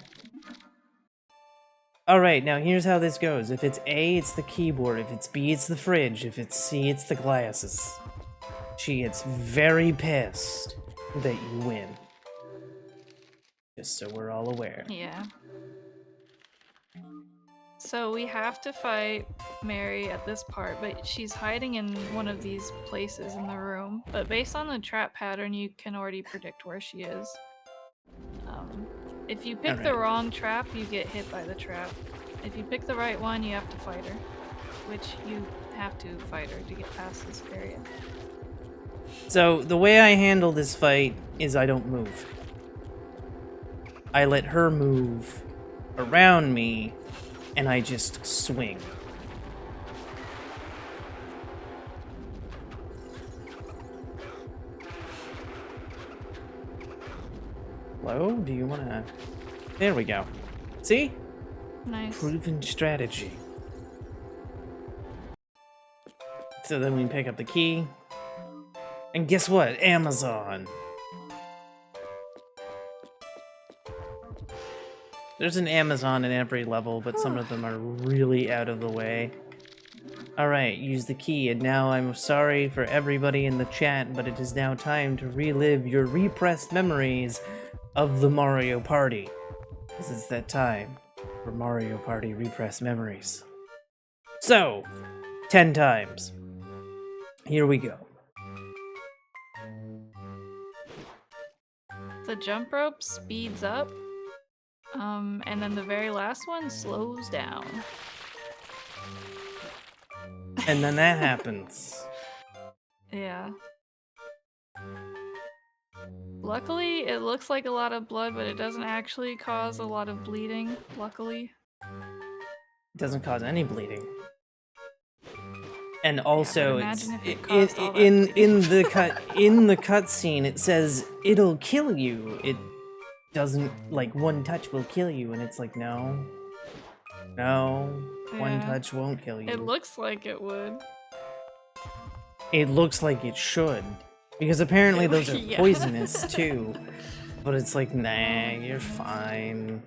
Alright, now here's how this goes. If it's A, it's the keyboard. If it's B, it's the fridge. If it's C, it's the glasses. She gets very pissed that you win. Just so we're all aware. Yeah. So we have to fight Mary at this part, but she's hiding in one of these places in the room. But based on the trap pattern, you can already predict where she is. If you pick the Alright. wrong trap, you get hit by the trap. If you pick the right one, you have to fight her. Which you have to fight her to get past this area. So, the way I handle this fight is I don't move. I let her move around me, and I just swing. Hello? Do you wanna... There we go. See? Nice. Proven strategy. So then we pick up the key. And guess what? Amazon. There's an Amazon in every level, but some of them are really out of the way. Alright, use the key, and now I'm sorry for everybody in the chat, but it is now time to relive your repressed memories of the Mario Party. This is that time for Mario Party repressed memories. So, 10 times. Here we go. The jump rope speeds up, and then the very last one slows down. And then that happens. Yeah. Luckily, it looks like a lot of blood, but it doesn't actually cause a lot of bleeding, luckily. It doesn't cause any bleeding. And also, but it's imagine if it caused all that in bleeding. the cutscene. It says it'll kill you. It doesn't, like, one touch will kill you, and it's like, no. No, one Yeah. touch won't kill you. It looks like it would. It looks like it should. Because apparently those are Yeah. poisonous too. But it's like, nah, you're fine.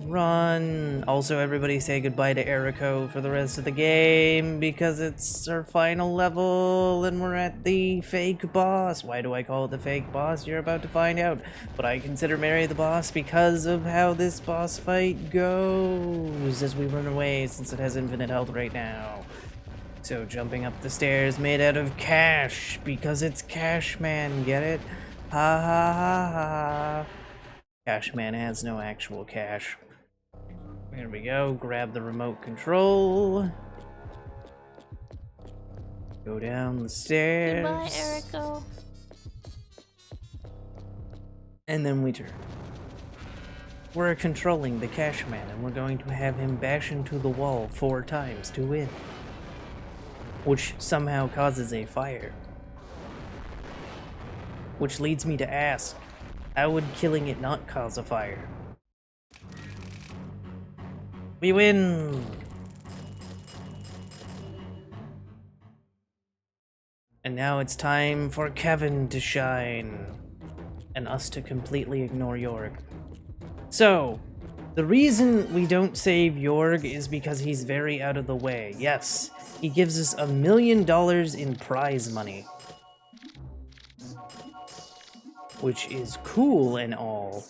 Run! Also, everybody say goodbye to Eriko for the rest of the game because it's our final level and we're at the fake boss. Why do I call it the fake boss? You're about to find out. But I consider Mary the boss because of how this boss fight goes as we run away since it has infinite health right now. So jumping up the stairs made out of cash because it's Cash Man, get it? Ha ha ha ha. Cash Man has no actual cash. Here we go, grab the remote control. Go down the stairs. Goodbye, Eriko. And then we turn. We're controlling the Cash Man and we're going to have him bash into the wall 4 times to win. Which somehow causes a fire. Which leads me to ask, how would killing it not cause a fire? We win! And now it's time for Kevin to shine. And us to completely ignore Jorg. So, the reason we don't save Jorg is because he's very out of the way. Yes, he gives us $1 million in prize money. Which is cool and all.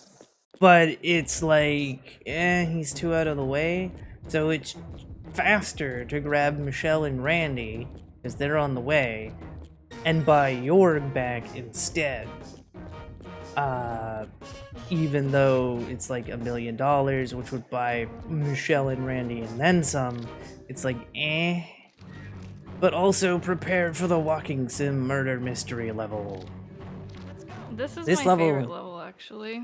But it's like, he's too out of the way. So it's faster to grab Michelle and Randy, because they're on the way, and buy Jorg back instead. Even though it's like $1 million, which would buy Michelle and Randy and then some, it's like, But also prepare for the walking sim murder mystery level. This is This my level- favorite level, actually.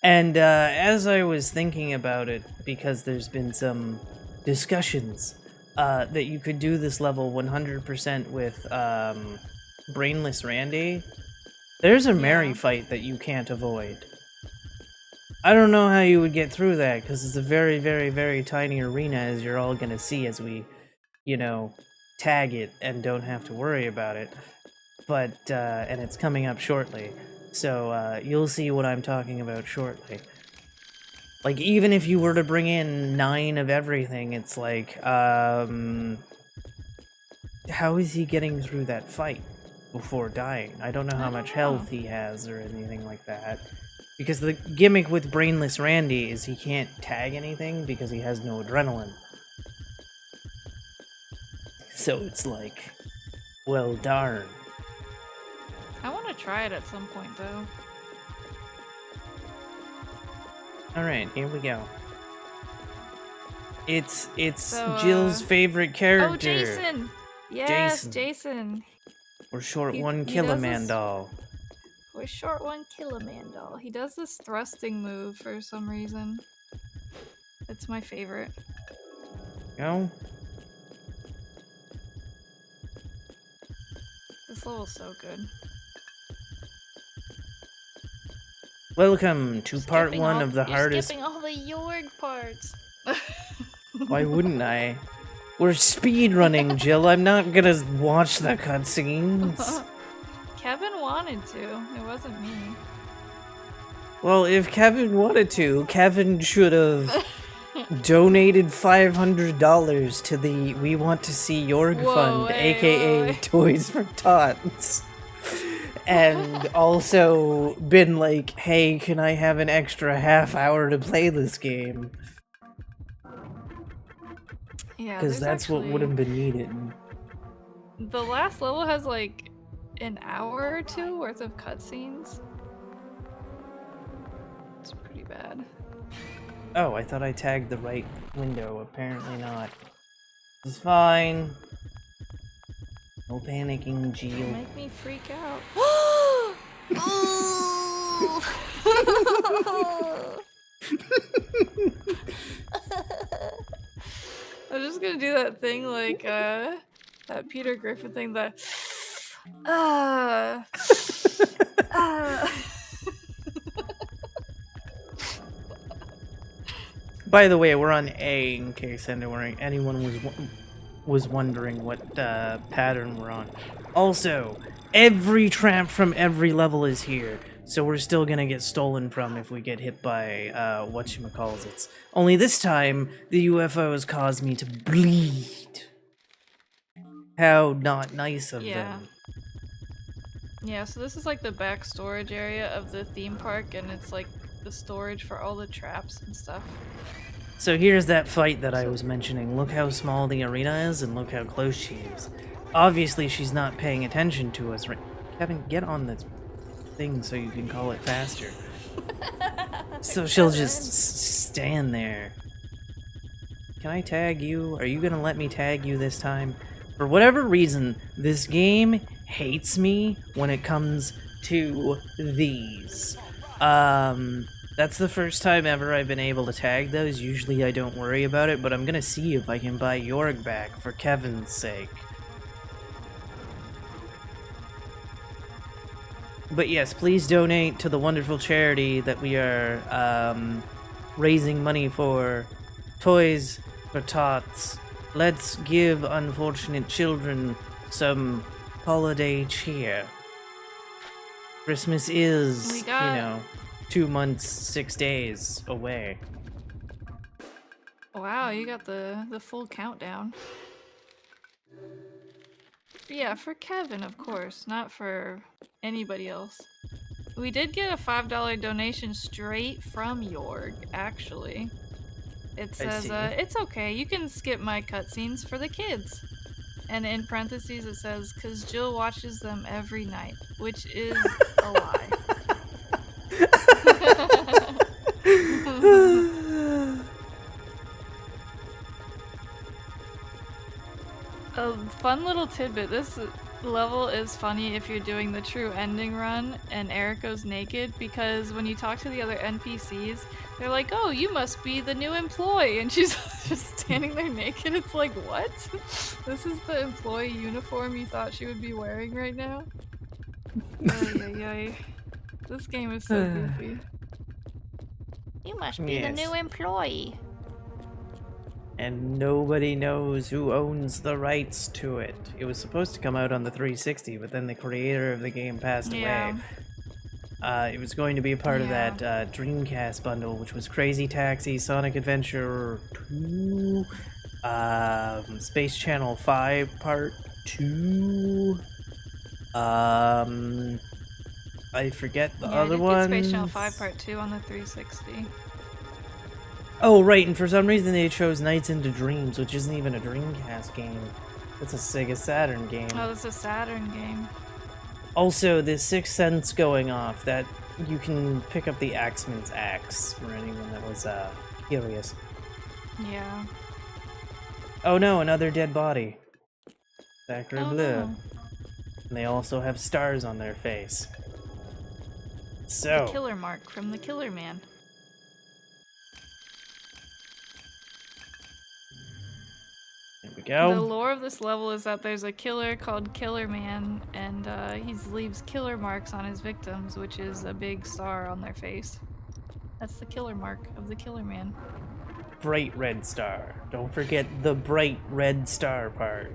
And as I was thinking about it, because there's been some discussions that you could do this level 100% with Brainless Randy, there's a Mary Yeah. fight that you can't avoid. I don't know how you would get through that, because it's a very, very, very tiny arena, as you're all going to see as we, you know, tag it and don't have to worry about it. But, and it's coming up shortly. So, you'll see what I'm talking about shortly. Like, even if you were to bring in 9 of everything, it's like, how is he getting through that fight before dying? I don't know how I don't much know. health he has or anything like that. Because the gimmick with Brainless Randy is he can't tag anything because he has no adrenaline. So it's like, well, darn. I want to try it at some point, though. Alright, here we go. It's So, Jill's favorite character. Oh, Jason! Yes, Jason. Or short He- one he Kill a does Man this- doll. Or short one, Killamandal. He does this thrusting move for some reason. It's my favorite. Go. This level's so good. Welcome to part Skipping 1 all- of the you're hardest. skipping all the Jorg parts. Why wouldn't I? We're speed running, Jill. I'm not gonna watch the cutscenes. Kevin wanted to. It wasn't me. Well, if Kevin wanted to, Kevin should have donated $500 to the We Want to See Jorg Whoa, Fund, hey, aka whoa. Toys for Tots. And also been like, hey, can I have an extra half hour to play this game? Yeah, Because there's that's what would have been needed. The last level has like an hour or 2 worth of cutscenes. It's pretty bad. Oh, I thought I tagged the right window. Apparently not. It's fine. No panicking, You Jill. make me freak out. I'm just gonna do that thing like that Peter Griffin thing that uh, uh. By the way, we're on A in case anyone was wondering what pattern we're on. Also, every trap from every level is here, so we're still gonna get stolen from if we get hit by whatchamacallits. Only this time, the UFOs caused me to bleed. How not nice of them. Yeah, so this is like the back storage area of the theme park, and it's like the storage for all the traps and stuff. So here's that fight that I was mentioning. Look how small the arena is, and look how close she is. Obviously, she's not paying attention to us. Kevin, get on this thing so you can call it faster. So she'll just stand there. Can I tag you? Are you gonna let me tag you this time? For whatever reason, this game hates me when it comes to these. That's the first time ever I've been able to tag those. Usually I don't worry about it, but I'm gonna see if I can buy York back for Kevin's sake. But yes, please donate to the wonderful charity that we are raising money for. Toys for Tots. Let's give unfortunate children some holiday cheer. Christmas is, you know, 2 months, 6 days away. Wow, you got the full countdown. Yeah, for Kevin, of course, not for anybody else. We did get a $5 donation straight from York, actually. It says, it's okay, you can skip my cutscenes for the kids. And in parentheses it says, 'cause Jill watches them every night, which is a lie. A fun little tidbit, this level is funny if you're doing the true ending run and Eric goes naked, because when you talk to the other NPCs, they're like, oh, you must be the new employee, and she's just standing there naked. It's like, what? This is the employee uniform you thought she would be wearing right now? Ay. This game is so goofy. You must be the new employee. And nobody knows who owns the rights to it. It was supposed to come out on the 360, but then the creator of the game passed away. It was going to be a part of that Dreamcast bundle, which was Crazy Taxi, Sonic Adventure 2, Space Channel 5 Part 2, I forget the other ones. Space Channel 5 Part 2 on the 360. Oh, right, and for some reason they chose Nights into Dreams, which isn't even a Dreamcast game. It's a Sega Saturn game. Oh, it's a Saturn game. Also, the Sixth Sense going off, that you can pick up the Axeman's Axe for anyone that was curious. Yeah. Oh no, another dead body. Sacre bleu. No. And they also have stars on their face. So. The killer mark from the Killer Man. There we go. The lore of this level is that there's a killer called Killer Man, and he leaves killer marks on his victims, which is a big star on their face. That's the killer mark of the Killer Man. Bright red star. Don't forget the bright red star part.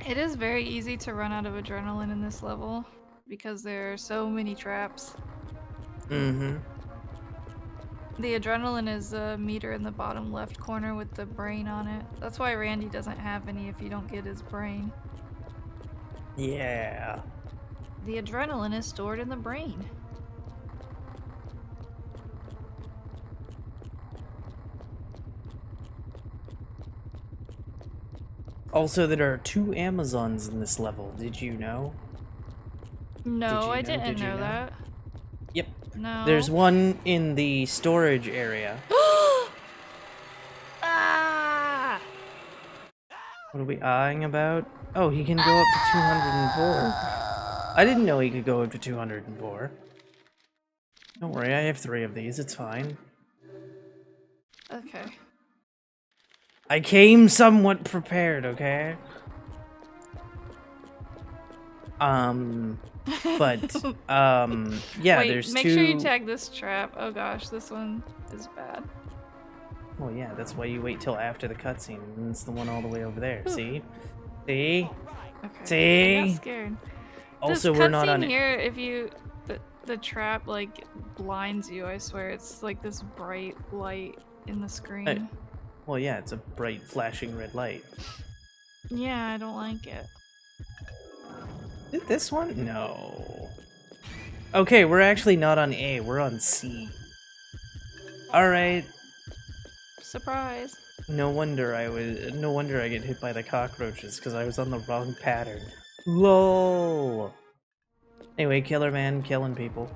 It is very easy to run out of adrenaline in this level because there are so many traps. Mm-hmm. The adrenaline is a meter in the bottom left corner with the brain on it. That's why Randy doesn't have any if you don't get his brain. Yeah. The adrenaline is stored in the brain. Also, there are 2 Amazons in this level. Did you know? No, I didn't know that. Yep. No. There's one in the storage area. Ah! What are we eyeing about? Oh, he can go up to 204. I didn't know he could go up to 204. Don't worry, I have 3 of these. It's fine. Okay. I came somewhat prepared, okay? But, yeah, Wait, there's make 2... sure you tag this trap. Oh gosh, this one is bad. Well, yeah, that's why you wait till after the cutscene, and it's the one all the way over there. Ooh. See? See? Okay. I got See? scared. Also, This we're not on cutscene it. here, if you the trap like blinds you, I swear it's like this bright light in the screen. Well, yeah, it's a bright, flashing red light. Yeah, I don't like it. Is it this one? No. Okay, we're actually not on A, we're on C. Alright. Surprise. No wonder I get hit by the cockroaches, because I was on the wrong pattern. LOL. Anyway, Killer Man killing people.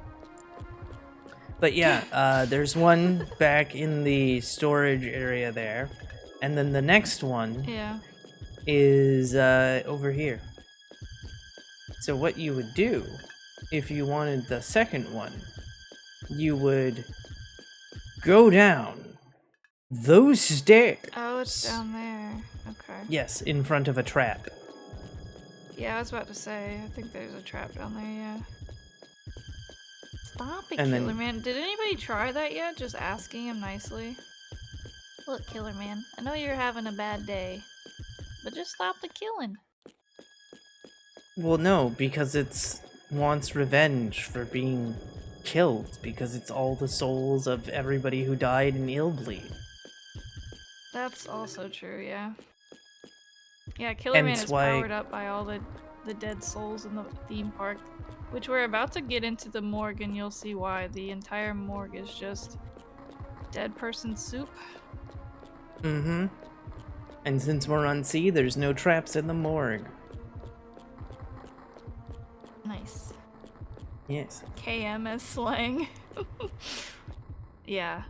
But yeah, there's one back in the storage area there. And then the next one is over here. So what you would do, if you wanted the second one, you would go down those stairs. Oh, it's down there. Okay. Yes, in front of a trap. Yeah, I was about to say, I think there's a trap down there, yeah. Stop it, And Killer then- Man. Did anybody try that yet? Just asking him nicely. Look, Killer Man, I know you're having a bad day, but just stop the killing. Well, no, because it's wants revenge for being killed, because it's all the souls of everybody who died in Illbleed. That's also true, yeah. Yeah, Killer Man Hence is why- powered up by all the dead souls in the theme park, which we're about to get into the morgue, and you'll see why. The entire morgue is just dead person soup. Mm-hmm. And since we're on C, there's no traps in the morgue. Nice. Yes. KM as slang. Yeah.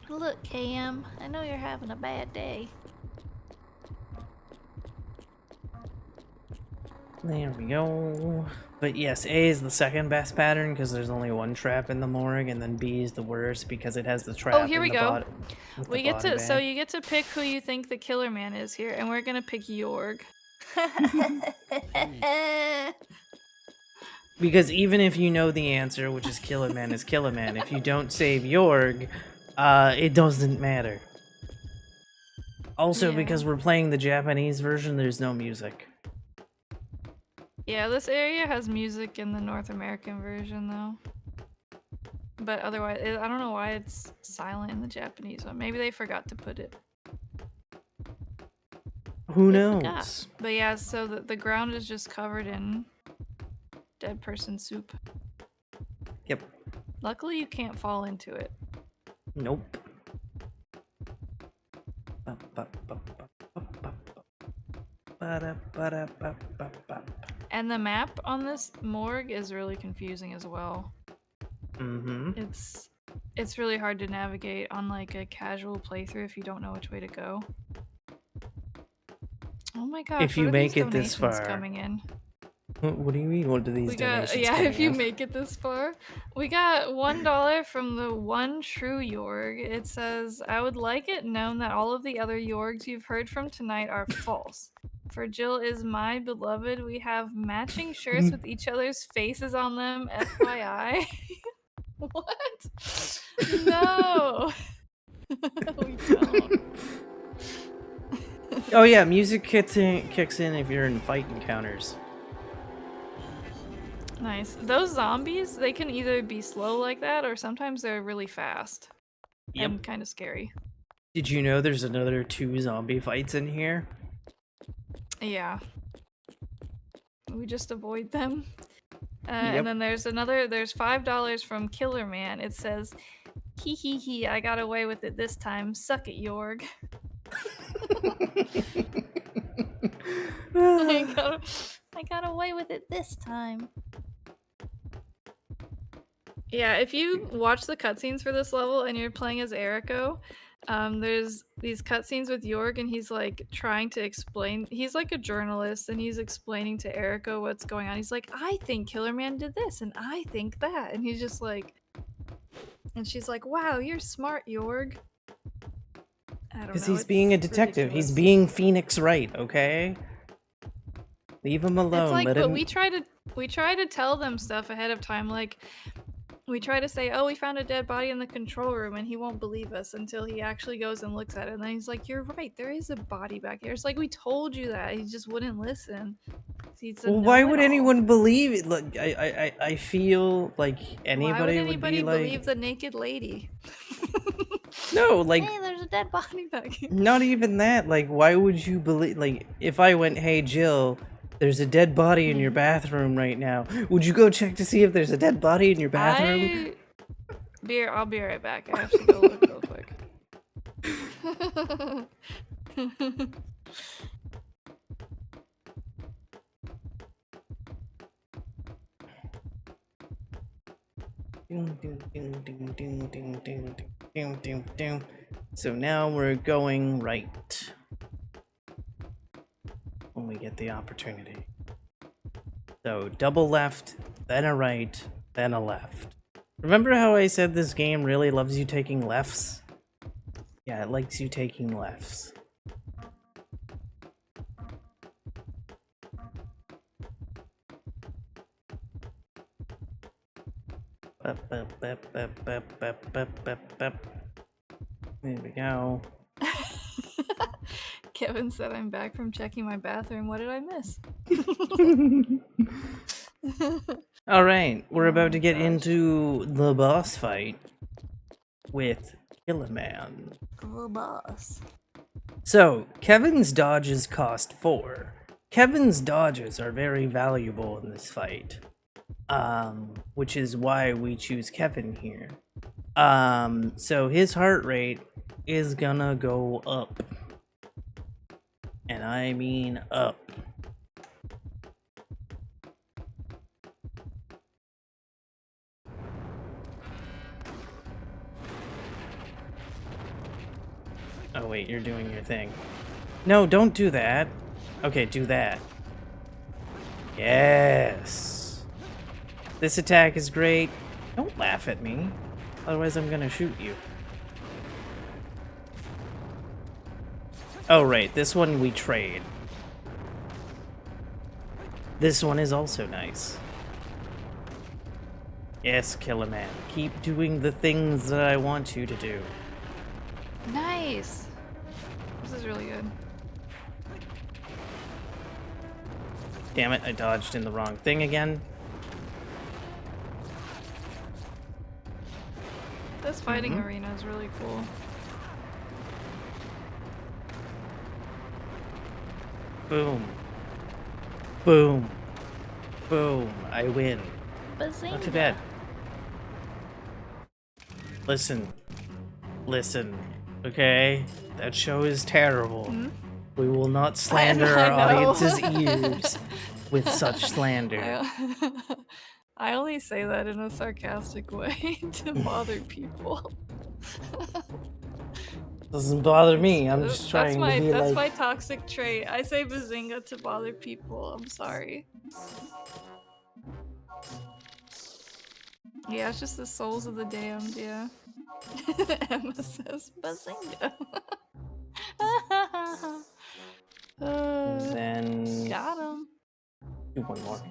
Look, KM, I know you're having a bad day. There we go. But yes, A is the second best pattern because there's only one trap in the morgue, and then B is the worst because it has the trap. here in we the go. bottom, with We the get to, bottom so bag. you get to pick who you think the Killer Man is here, and we're gonna pick Jorg. Because even if you know the answer, which is Killer Man is Killer Man, if you don't save Jorg, it doesn't matter. Also, Yeah. because we're playing the Japanese version, there's no music. Yeah, this area has music in the North American version, though. But otherwise, I don't know why it's silent in the Japanese one. Maybe they forgot to put it. Who They knows? forgot. But yeah, so the ground is just covered in dead person soup. Yep. Luckily, you can't fall into it. Nope. And the map on this morgue is really confusing as well. Mm-hmm. It's really hard to navigate on like a casual playthrough if you don't know which way to go. Oh my gosh! If you what are make these it this donations far. coming in? What do you mean? What do these We got donations yeah. coming If you in? make it this far, we got $1 from the one true Jorg. It says, "I would like it known that all of the other Jorgs you've heard from tonight are false. For Jill is my beloved. We have matching shirts with each other's faces on them. FYI." What? No. We don't. Oh yeah, music kicks in if you're in fight encounters. Nice. Those zombies, they can either be slow like that or sometimes they're really fast. Yep. And kind of scary. Did you know there's another 2 zombie fights in here? Yeah. We just avoid them. Yep. And then there's $5 from Killer Man. It says, "Hee hee hee, I got away with it this time. Suck it, Jorg." I got away with it this time. Yeah, if you watch the cutscenes for this level and you're playing as Eriko, there's these cutscenes with Jorg and he's like trying to explain. He's like a journalist and he's explaining to Eriko what's going on. He's like, "I think Killer Man did this and I think that," and he's just like, and she's like, "Wow, you're smart, Jorg." I don't know. Because he's being a it's detective. ridiculous. He's being Phoenix Wright, okay? Leave him alone. It's like, Let but him. we try to tell them stuff ahead of time. Like, We try to say, oh, we found a dead body in the control room, and he won't believe us until he actually goes and looks at it. And then he's like, you're right, there is a body back here. It's like, we told you that. He just wouldn't listen. He's a Well, why would know-it-all. anyone believe it? Like, I feel like Why would anybody would anybody be like, believe the naked lady? no, like, Hey, there's a dead body back here. not even that. Like, why would you believe? Like, if I went, hey Jill, there's a dead body in your bathroom right now. Would you go check to see if there's a dead body in your bathroom? I'll be right back. I have to go look real quick. So now we're going right. When we get the opportunity. So double left, then a right, then a left. Remember how I said this game really loves you taking lefts? Yeah, it likes you taking lefts. There we go. Kevin said I'm back from checking my bathroom. What did I miss? Alright, we're Oh about to my get gosh. into the boss fight with Killaman. The boss. So, Kevin's dodges cost 4. Kevin's dodges are very valuable in this fight. Which is why we choose Kevin here. So his heart rate is gonna go up. And I mean up. Oh wait, you're doing your thing. No, don't do that. Okay, do that. Yes. This attack is great. Don't laugh at me. Otherwise I'm gonna shoot you. Oh right, this one we trade. This one is also nice. Yes, Killaman. Keep doing the things that I want you to do. Nice. This is really good. Damn it, I dodged in the wrong thing again. This fighting arena is really cool. Boom. Boom. Boom. I win. Bazinga. Not too bad. Listen. Listen. Okay? That show is terrible. We will not slander I our know. audience's ears with such slander. I only say that in a sarcastic way to bother people. Doesn't bother me. I'm just trying to be that's like... my toxic trait. I say bazinga to bother people. I'm sorry. Yeah, it's just the souls of the damned, yeah. Emma says bazinga. Then... Got him. do one more.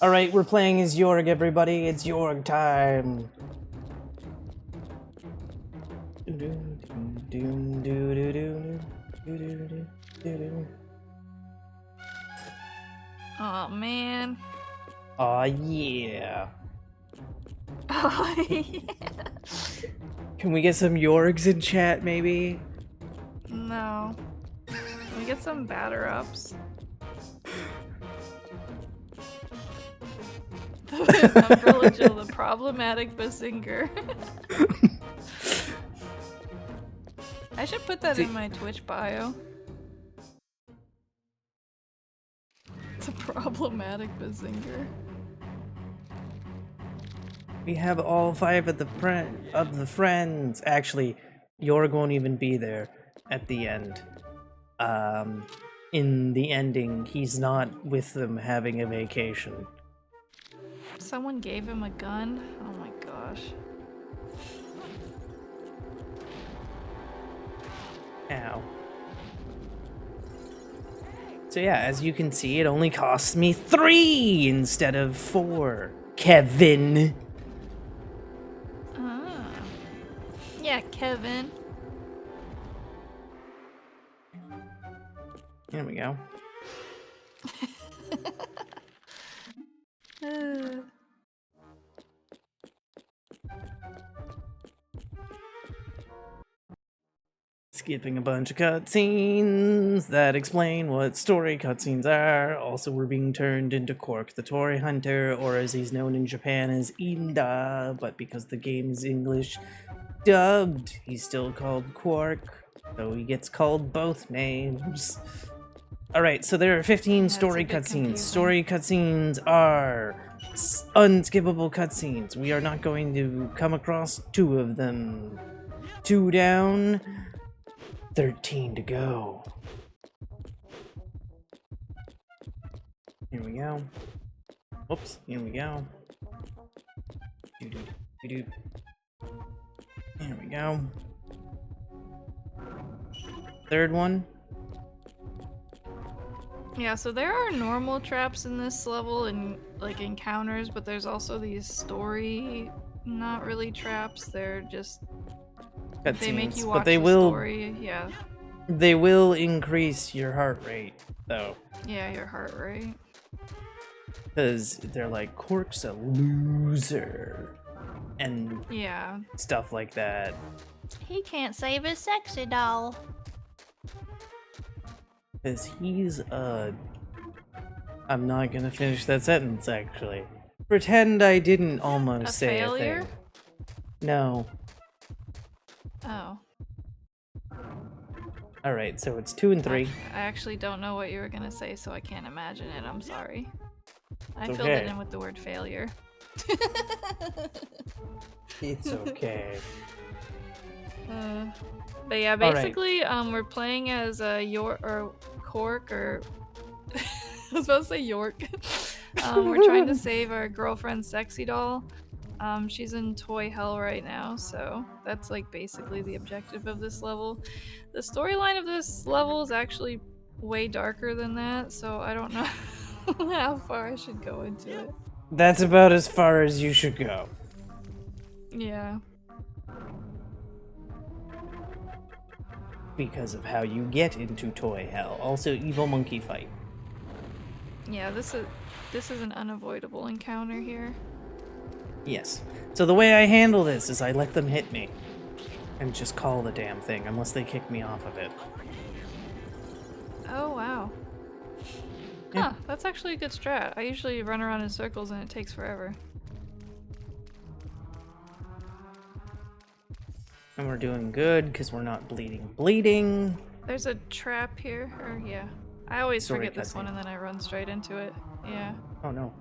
Alright, we're playing as Jorg, everybody. It's Jorg time. Oh man. Aw, yeah. Oh yeah. Can we get some Jorgs in chat, maybe? No. Can we get some batter ups? Umbrella Jill, the problematic bazinger. I should put that in my Twitch bio. It's a problematic bazinger. We have all 5 of the friends. Actually, Jorg won't even be there at the end. In the ending, he's not with them having a vacation. Someone gave him a gun? Oh my gosh. Ow. So yeah, as you can see, it only costs me 3 instead of 4. Kevin! Here we go. Skipping a bunch of cutscenes that explain what story cutscenes are. Also, we're being turned into Quark the Toy Hunter, or as he's known in Japan as Inda, but because the game is English dubbed, he's still called Quark, so he gets called both names. Alright, so there are 15 That's story a bit cutscenes. confusing. Story cutscenes are unskippable cutscenes. We are not going to come across 2 of them. 2 down, 13 to go. Here we go. Whoops, here we go. Doo-doo. Here we go. 3rd one. Yeah, so there are normal traps in this level and like encounters, but there's also these story, not really traps. They're just they make Cutscenes, you but watch they the will story. Yeah, they will increase your heart rate though, yeah, your heart rate. because they're like Quark's a loser and Yeah, stuff like that. he can't save his sexy doll. Because he's I'm not gonna finish that sentence actually. Pretend I didn't almost A say failure? a thing. No. Oh, Alright, so it's 2 and 3. I actually don't know what you were gonna say, so I can't imagine it. I'm sorry. I It's filled it okay. in with the word failure. It's okay. But yeah, right. basically, we're playing as York or Cork or I was about to say York. We're trying to save our girlfriend's sexy doll. She's in toy hell right now, so that's like basically the objective of this level. The storyline of this level is actually way darker than that, so I don't know how far I should go into it. That's about as far as you should go. Yeah. Because of how you get into toy hell. Also, evil monkey fight. Yeah, this is an unavoidable encounter here. Yes. So the way I handle this is I let them hit me. And just call the damn thing, unless they kick me off of it. Oh wow. Yeah. Huh, that's actually a good strat. I usually run around in circles and it takes forever. And we're doing good, because we're not bleeding. There's a trap here, or yeah. I always Sorry, forget this cutscene. one and then I run straight into it. Yeah. Oh no.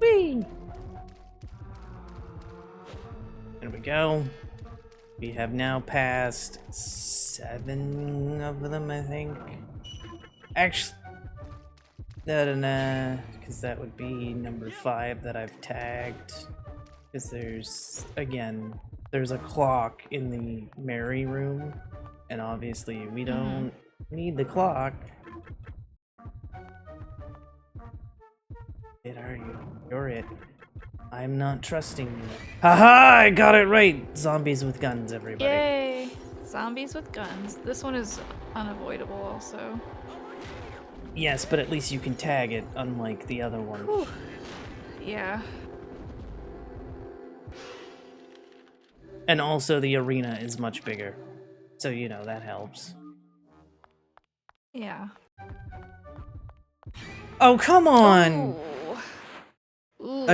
Whee! There we go. We have now passed 7 of them, I think. Actually, because that would be number 5 that I've tagged. Because there's a clock in the Mary room, and obviously we don't need the clock. It are you? You're it. I'm not trusting you. Haha! I got it right! Zombies with guns, everybody. Yay! Zombies with guns. This one is unavoidable also. Yes, but at least you can tag it, unlike the other one. Whew. Yeah. And also the arena is much bigger. So, you know, that helps. Yeah. Oh, come on! Ooh.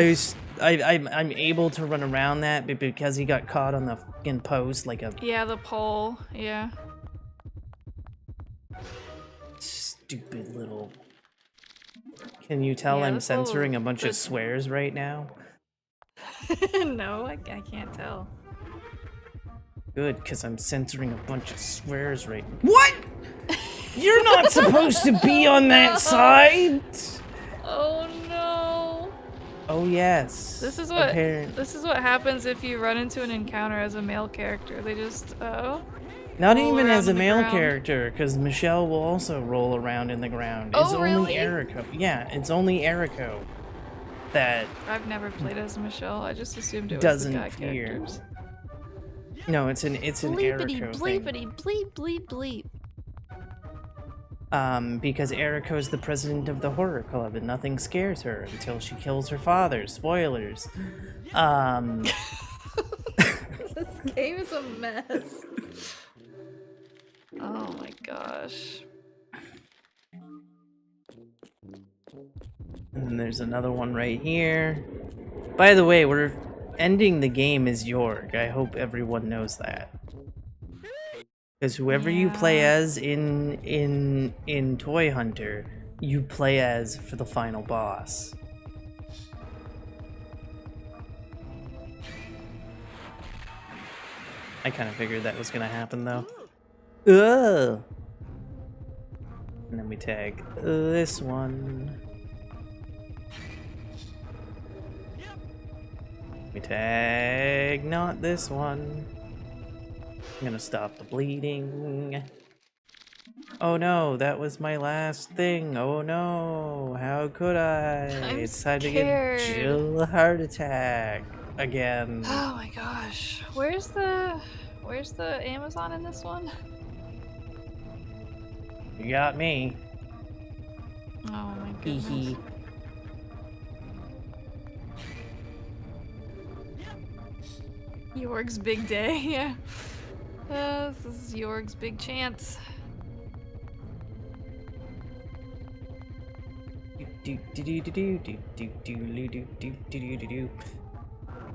I'm able to run around that, but because he got caught on the fucking post like a Yeah, the pole. Yeah. stupid little... Can you tell Yeah, I'm this level- censoring a bunch of this- swears right now? No, I can't tell. Good, because I'm censoring a bunch of swears right now. What?! You're not supposed to be on that side! Oh no. Oh yes. This is what Apparent- this is what happens if you run into an encounter as a male character. They just Not roll even around as a in the male ground. character, because Michelle will also roll around in the ground. Oh, It's only really? Eriko. Yeah, it's only Eriko that I've never played as Michelle. I just assumed it was doesn't the guy fear. characters. No, it's an Bleepity Eriko thing. bleepity bleep bleep bleep. Because Eriko's the president of the horror club and nothing scares her until she kills her father. Spoilers. This game is a mess. Oh my gosh. And there's another one right here. By the way, we're ending the game as York. I hope everyone knows that. Because whoever you play Yeah. as in Toy Hunter, you play as for the final boss. I kind of figured that was gonna happen though. Ugh. And then we tag this one. We tag not this one. I'm gonna stop the bleeding. Oh no, that was my last thing. Oh no, how could I? I'm It's time to scared. get Jill heart attack again. Oh my gosh. Where's the Amazon in this one? You got me. Oh my Hee goodness. hee. Yorg's big day, yeah. This is Yorg's big chance.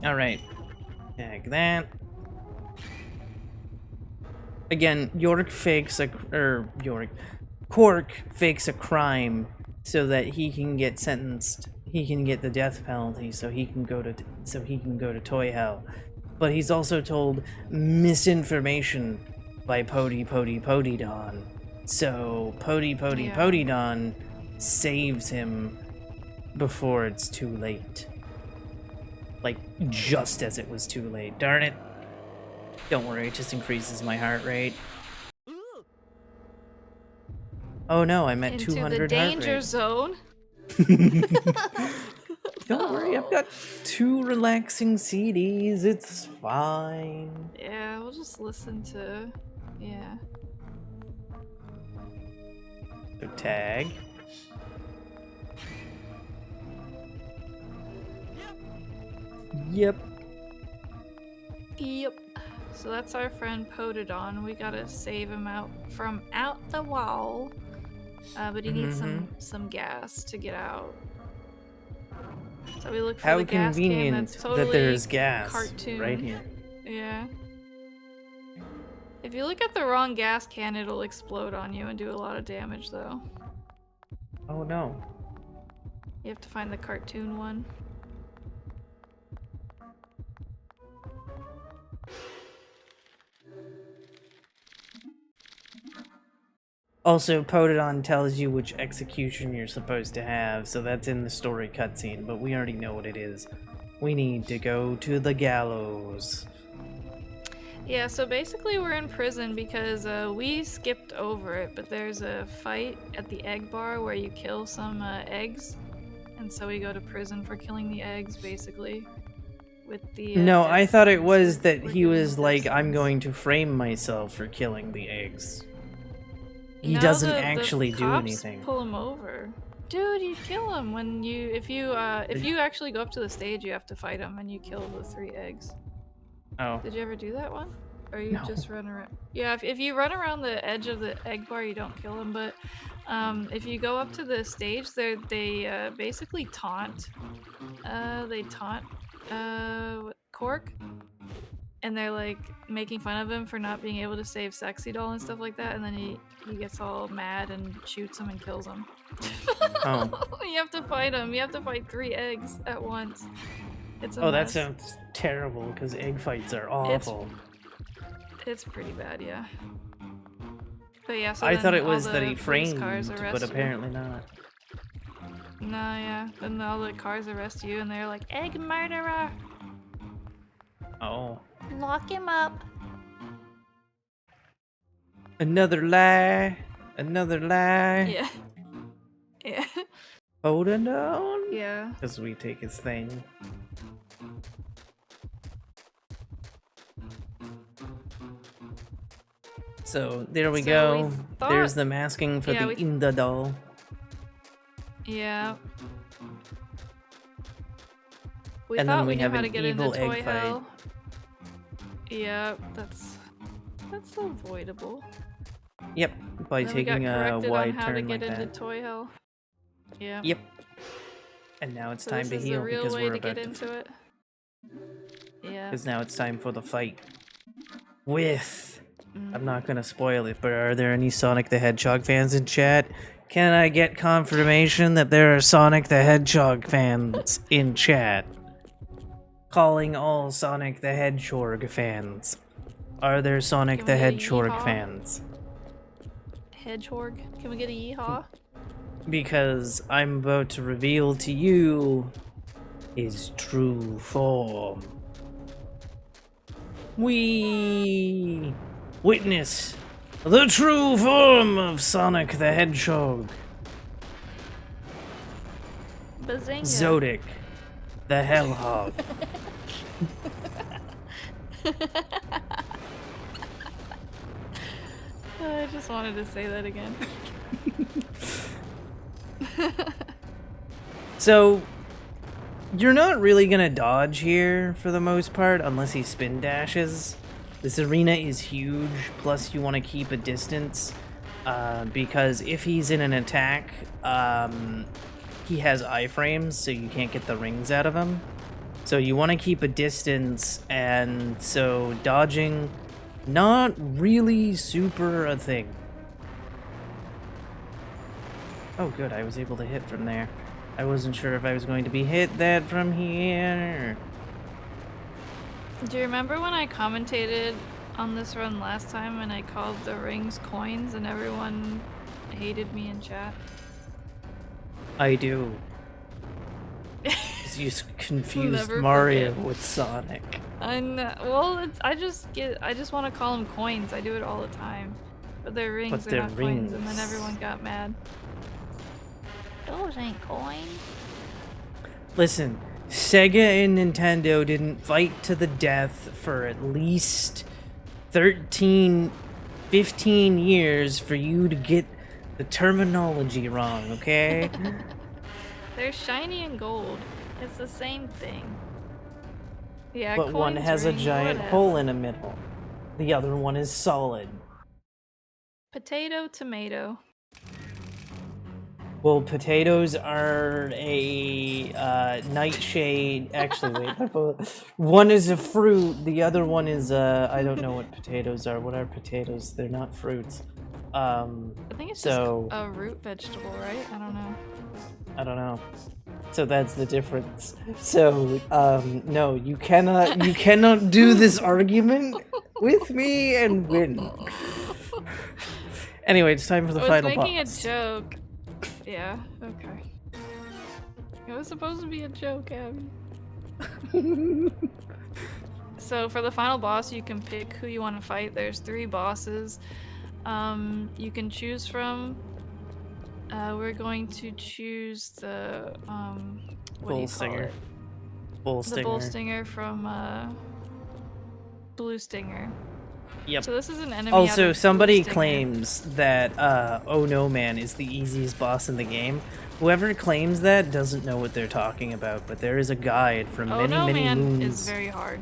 All right, tag that. Again, Cork fakes a crime so that he can get sentenced. He can get the death penalty, so he can go to Toy Hell. But he's also told misinformation by Pody Don. So Pody Don saves him before it's too late. Like, just as it was too late. Darn it. Don't worry, it just increases my heart rate. Oh no, I'm at Into 200 the heart danger rate. zone. Don't worry, I've got 2 relaxing CDs. It's fine. Yeah, we'll just listen to. Yeah. So tag. Yep. Yep. So that's our friend Potodon. We gotta save him out the wall. But he needs some gas to get out. So we look for How the gas can convenient that's totally that there's gas cartoon. right here. Yeah. If you look at the wrong gas can, it'll explode on you and do a lot of damage, though. Oh no. You have to find the cartoon one. Also, Potodon tells you which execution you're supposed to have, so that's in the story cutscene, but we already know what it is. We need to go to the gallows. Yeah, so basically we're in prison because we skipped over it, but there's a fight at the egg bar where you kill some eggs, and so we go to prison for killing the eggs, basically. With the No, I thought it was we're that he doing was death like, I'm sentence. going to frame myself for killing the eggs. He No, doesn't the actually do cops anything. pull him over. Dude, you kill him when if you actually go up to the stage, you have to fight him and you kill the 3 eggs. Oh. Did you ever do that one? Or you No. just run around? Yeah, if you run around the edge of the egg bar, you don't kill him. But if you go up to the stage, they basically taunt. They taunt Cork, and they're like making fun of him for not being able to save Sexy Doll and stuff like that. And then he gets all mad and shoots him and kills him. Oh. You have to fight him. You have to fight 3 eggs at once. It's a Oh, that mess. sounds terrible, because egg fights are awful. It's pretty bad, yeah. But yeah, so I then thought it all was that the he police framed, cars arrest but you. apparently not. No, yeah. Then all the cars arrest you and they're like, egg murderer! Oh. Lock him up! Another lie. Another lie. Yeah. Yeah. Hold it on. Yeah. As we take his thing. So there we So go. we thought- There's the masking for yeah, the Inda doll. Yeah. We And thought then we we knew have how an to get into evil toy egg fight. hell. Yeah, that's avoidable. Yep, by Then we got taking a corrected on wide how to turn get like into that. toy hell. Yeah. Yep. And now it's So time this to is the heal real because way we're to about get to. into it. Yeah. Because now it's time for the fight. With. I'm not gonna spoil it, but are there any Sonic the Hedgehog fans in chat? Can I get confirmation that there are Sonic the Hedgehog fans in chat? Calling all Sonic the Hedgehog fans. Are there Sonic Can the we get a Hedgehog yeehaw? fans? Hedgehog. Can we get a yeehaw? Because I'm about to reveal to you his true form. We witness the true form of Sonic the Hedgehog. Bazinga. Zodic, the Hellhog. I just wanted to say that again. So, you're not really gonna dodge here for the most part unless he spin dashes. This arena is huge, plus you want to keep a distance because if he's in an attack, he has iframes, so you can't get the rings out of him. So you want to keep a distance, and so dodging, not really super a thing. Oh good, I was able to hit from there. I wasn't sure if I was going to be hit that from here. Do you remember when I commentated on this run last time and I called the rings coins and everyone hated me in chat? I do. 'Cause you confused Never Mario forget. with Sonic. I know. Well, I just want to call them coins. I do it all the time. But they're rings, But they're they're not coins, and then rings. everyone got mad. Those ain't coins. Listen, Sega and Nintendo didn't fight to the death for at least 13, 15 years for you to get the terminology wrong, okay? They're shiny and gold. It's the same thing. Yeah, But one coins, has a rings, giant whatever. hole in the middle. The other one is solid. Potato, tomato. Well, potatoes are a nightshade. Actually, wait, they're both. One is a fruit. The other one is I don't know what potatoes are. What are potatoes? They're not fruits. I think it's So just a root vegetable, right? I don't know. I don't know. So that's the difference. So no, you cannot do this argument with me and win. Anyway, it's time for the I was final making boss. a joke. Yeah, okay. It was supposed to be a joke, Abby. So for the final boss, you can pick who you want to fight. There's 3 bosses you can choose from. We're going to choose the what do you call it? Bull The stinger. bull stinger from Blue Stinger. Yep. So this is an enemy. Also, out of somebody Blue Stinger. claims that Oh No Man is the easiest boss in the game. Whoever claims that doesn't know what they're talking about, but there is a guide from Oh many, no, many man moons. is very hard.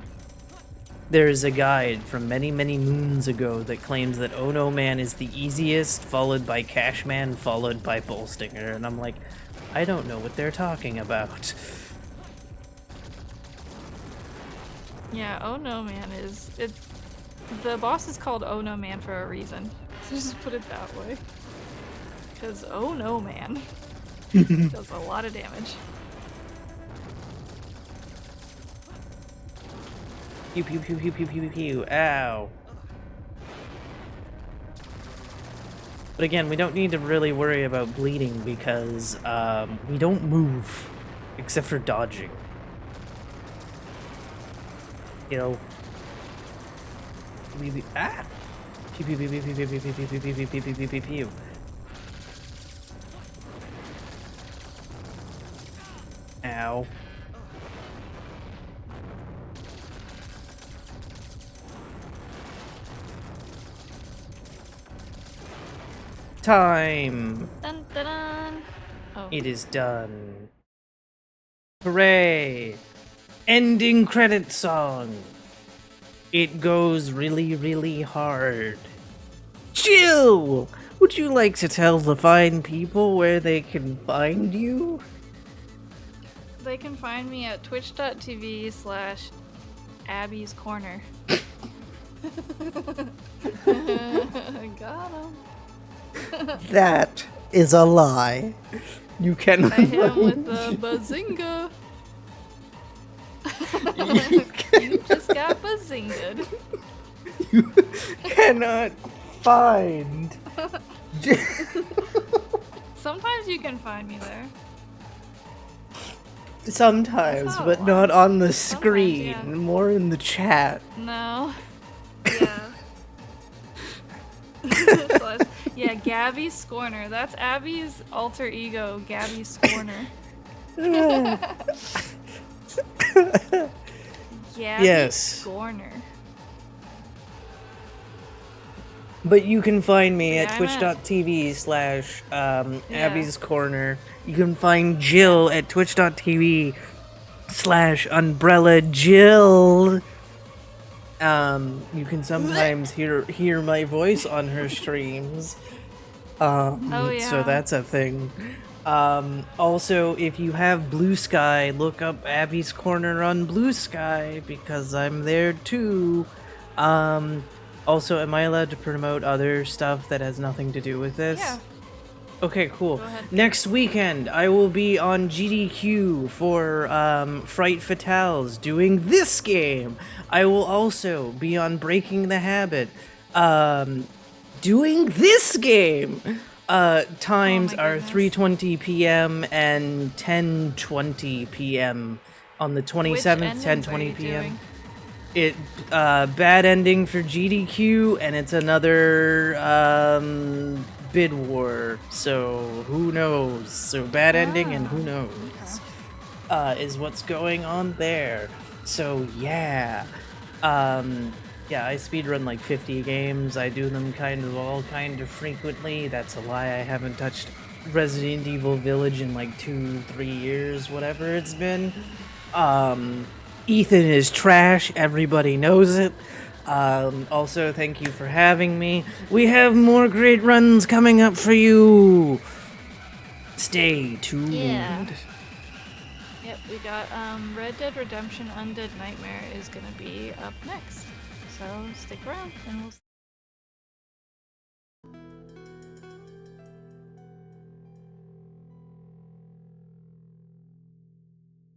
There is a guide from many, many moons ago that claims that Oh No Man is the easiest, followed by Cashman, followed by Bull Stinger, and I'm like, I don't know what they're talking about. Yeah, oh no, man is the boss is called Oh No Man for a reason. So just put it that way. Because oh no, man does a lot of damage. Pew pew pew pew pew pew pew pew. Ow. But again, we don't need to really worry about bleeding because we don't move except for dodging. You know. Ah! Pew pew pew pew pew pew pew pew pew pew pew pew pew pew pew pew. Ow. time. Dun dun dun. Oh. It is done. Hooray! Ending credit song. It goes really, really hard. Jill! Would you like to tell the fine people where they can find you? They can find me at twitch.tv/Abby's Corner. Got him. That is a lie. You cannot. I hit him with the bazinga. You just got bazinged. You cannot find. Sometimes you can find me there. Sometimes, That's how but it not works. on the Sometimes, screen. yeah. More in the chat. No. Yeah. Yeah, Gabby Scorner. That's Abby's alter ego, Gabby Scorner. Gabby Yes. Scorner. But you can find me Yeah, at I'm at- twitch.tv/Abby's Corner. You can find Jill at twitch.tv/Umbrella Jill. You can sometimes hear my voice on her streams. Oh, yeah. So that's a thing. Also, if you have Blue Sky, look up Abby's Corner on Blue Sky because I'm there too. Also, am I allowed to promote other stuff that has nothing to do with this? Yeah. Okay, cool. Go ahead. Next weekend, I will be on GDQ for Fright Fatales doing this game. I will also be on Breaking the Habit doing this game. Times Oh my are goodness. 3:20 p.m. and 10:20 p.m. on the 27th, 10:20 p.m. It bad ending for GDQ, and it's another bid war. So who knows? So bad ending, and who knows is what's going on there. So yeah, yeah. I speedrun like 50 games. I do them kind of frequently. That's a lie. I haven't touched Resident Evil Village in like 2-3 years, whatever it's been. Ethan is trash, everybody knows it. Also, thank you for having me. We have more great runs coming up for you. Stay tuned. Yeah. Yep, we got Red Dead Redemption Undead Nightmare is gonna be up next. So stick around and we'll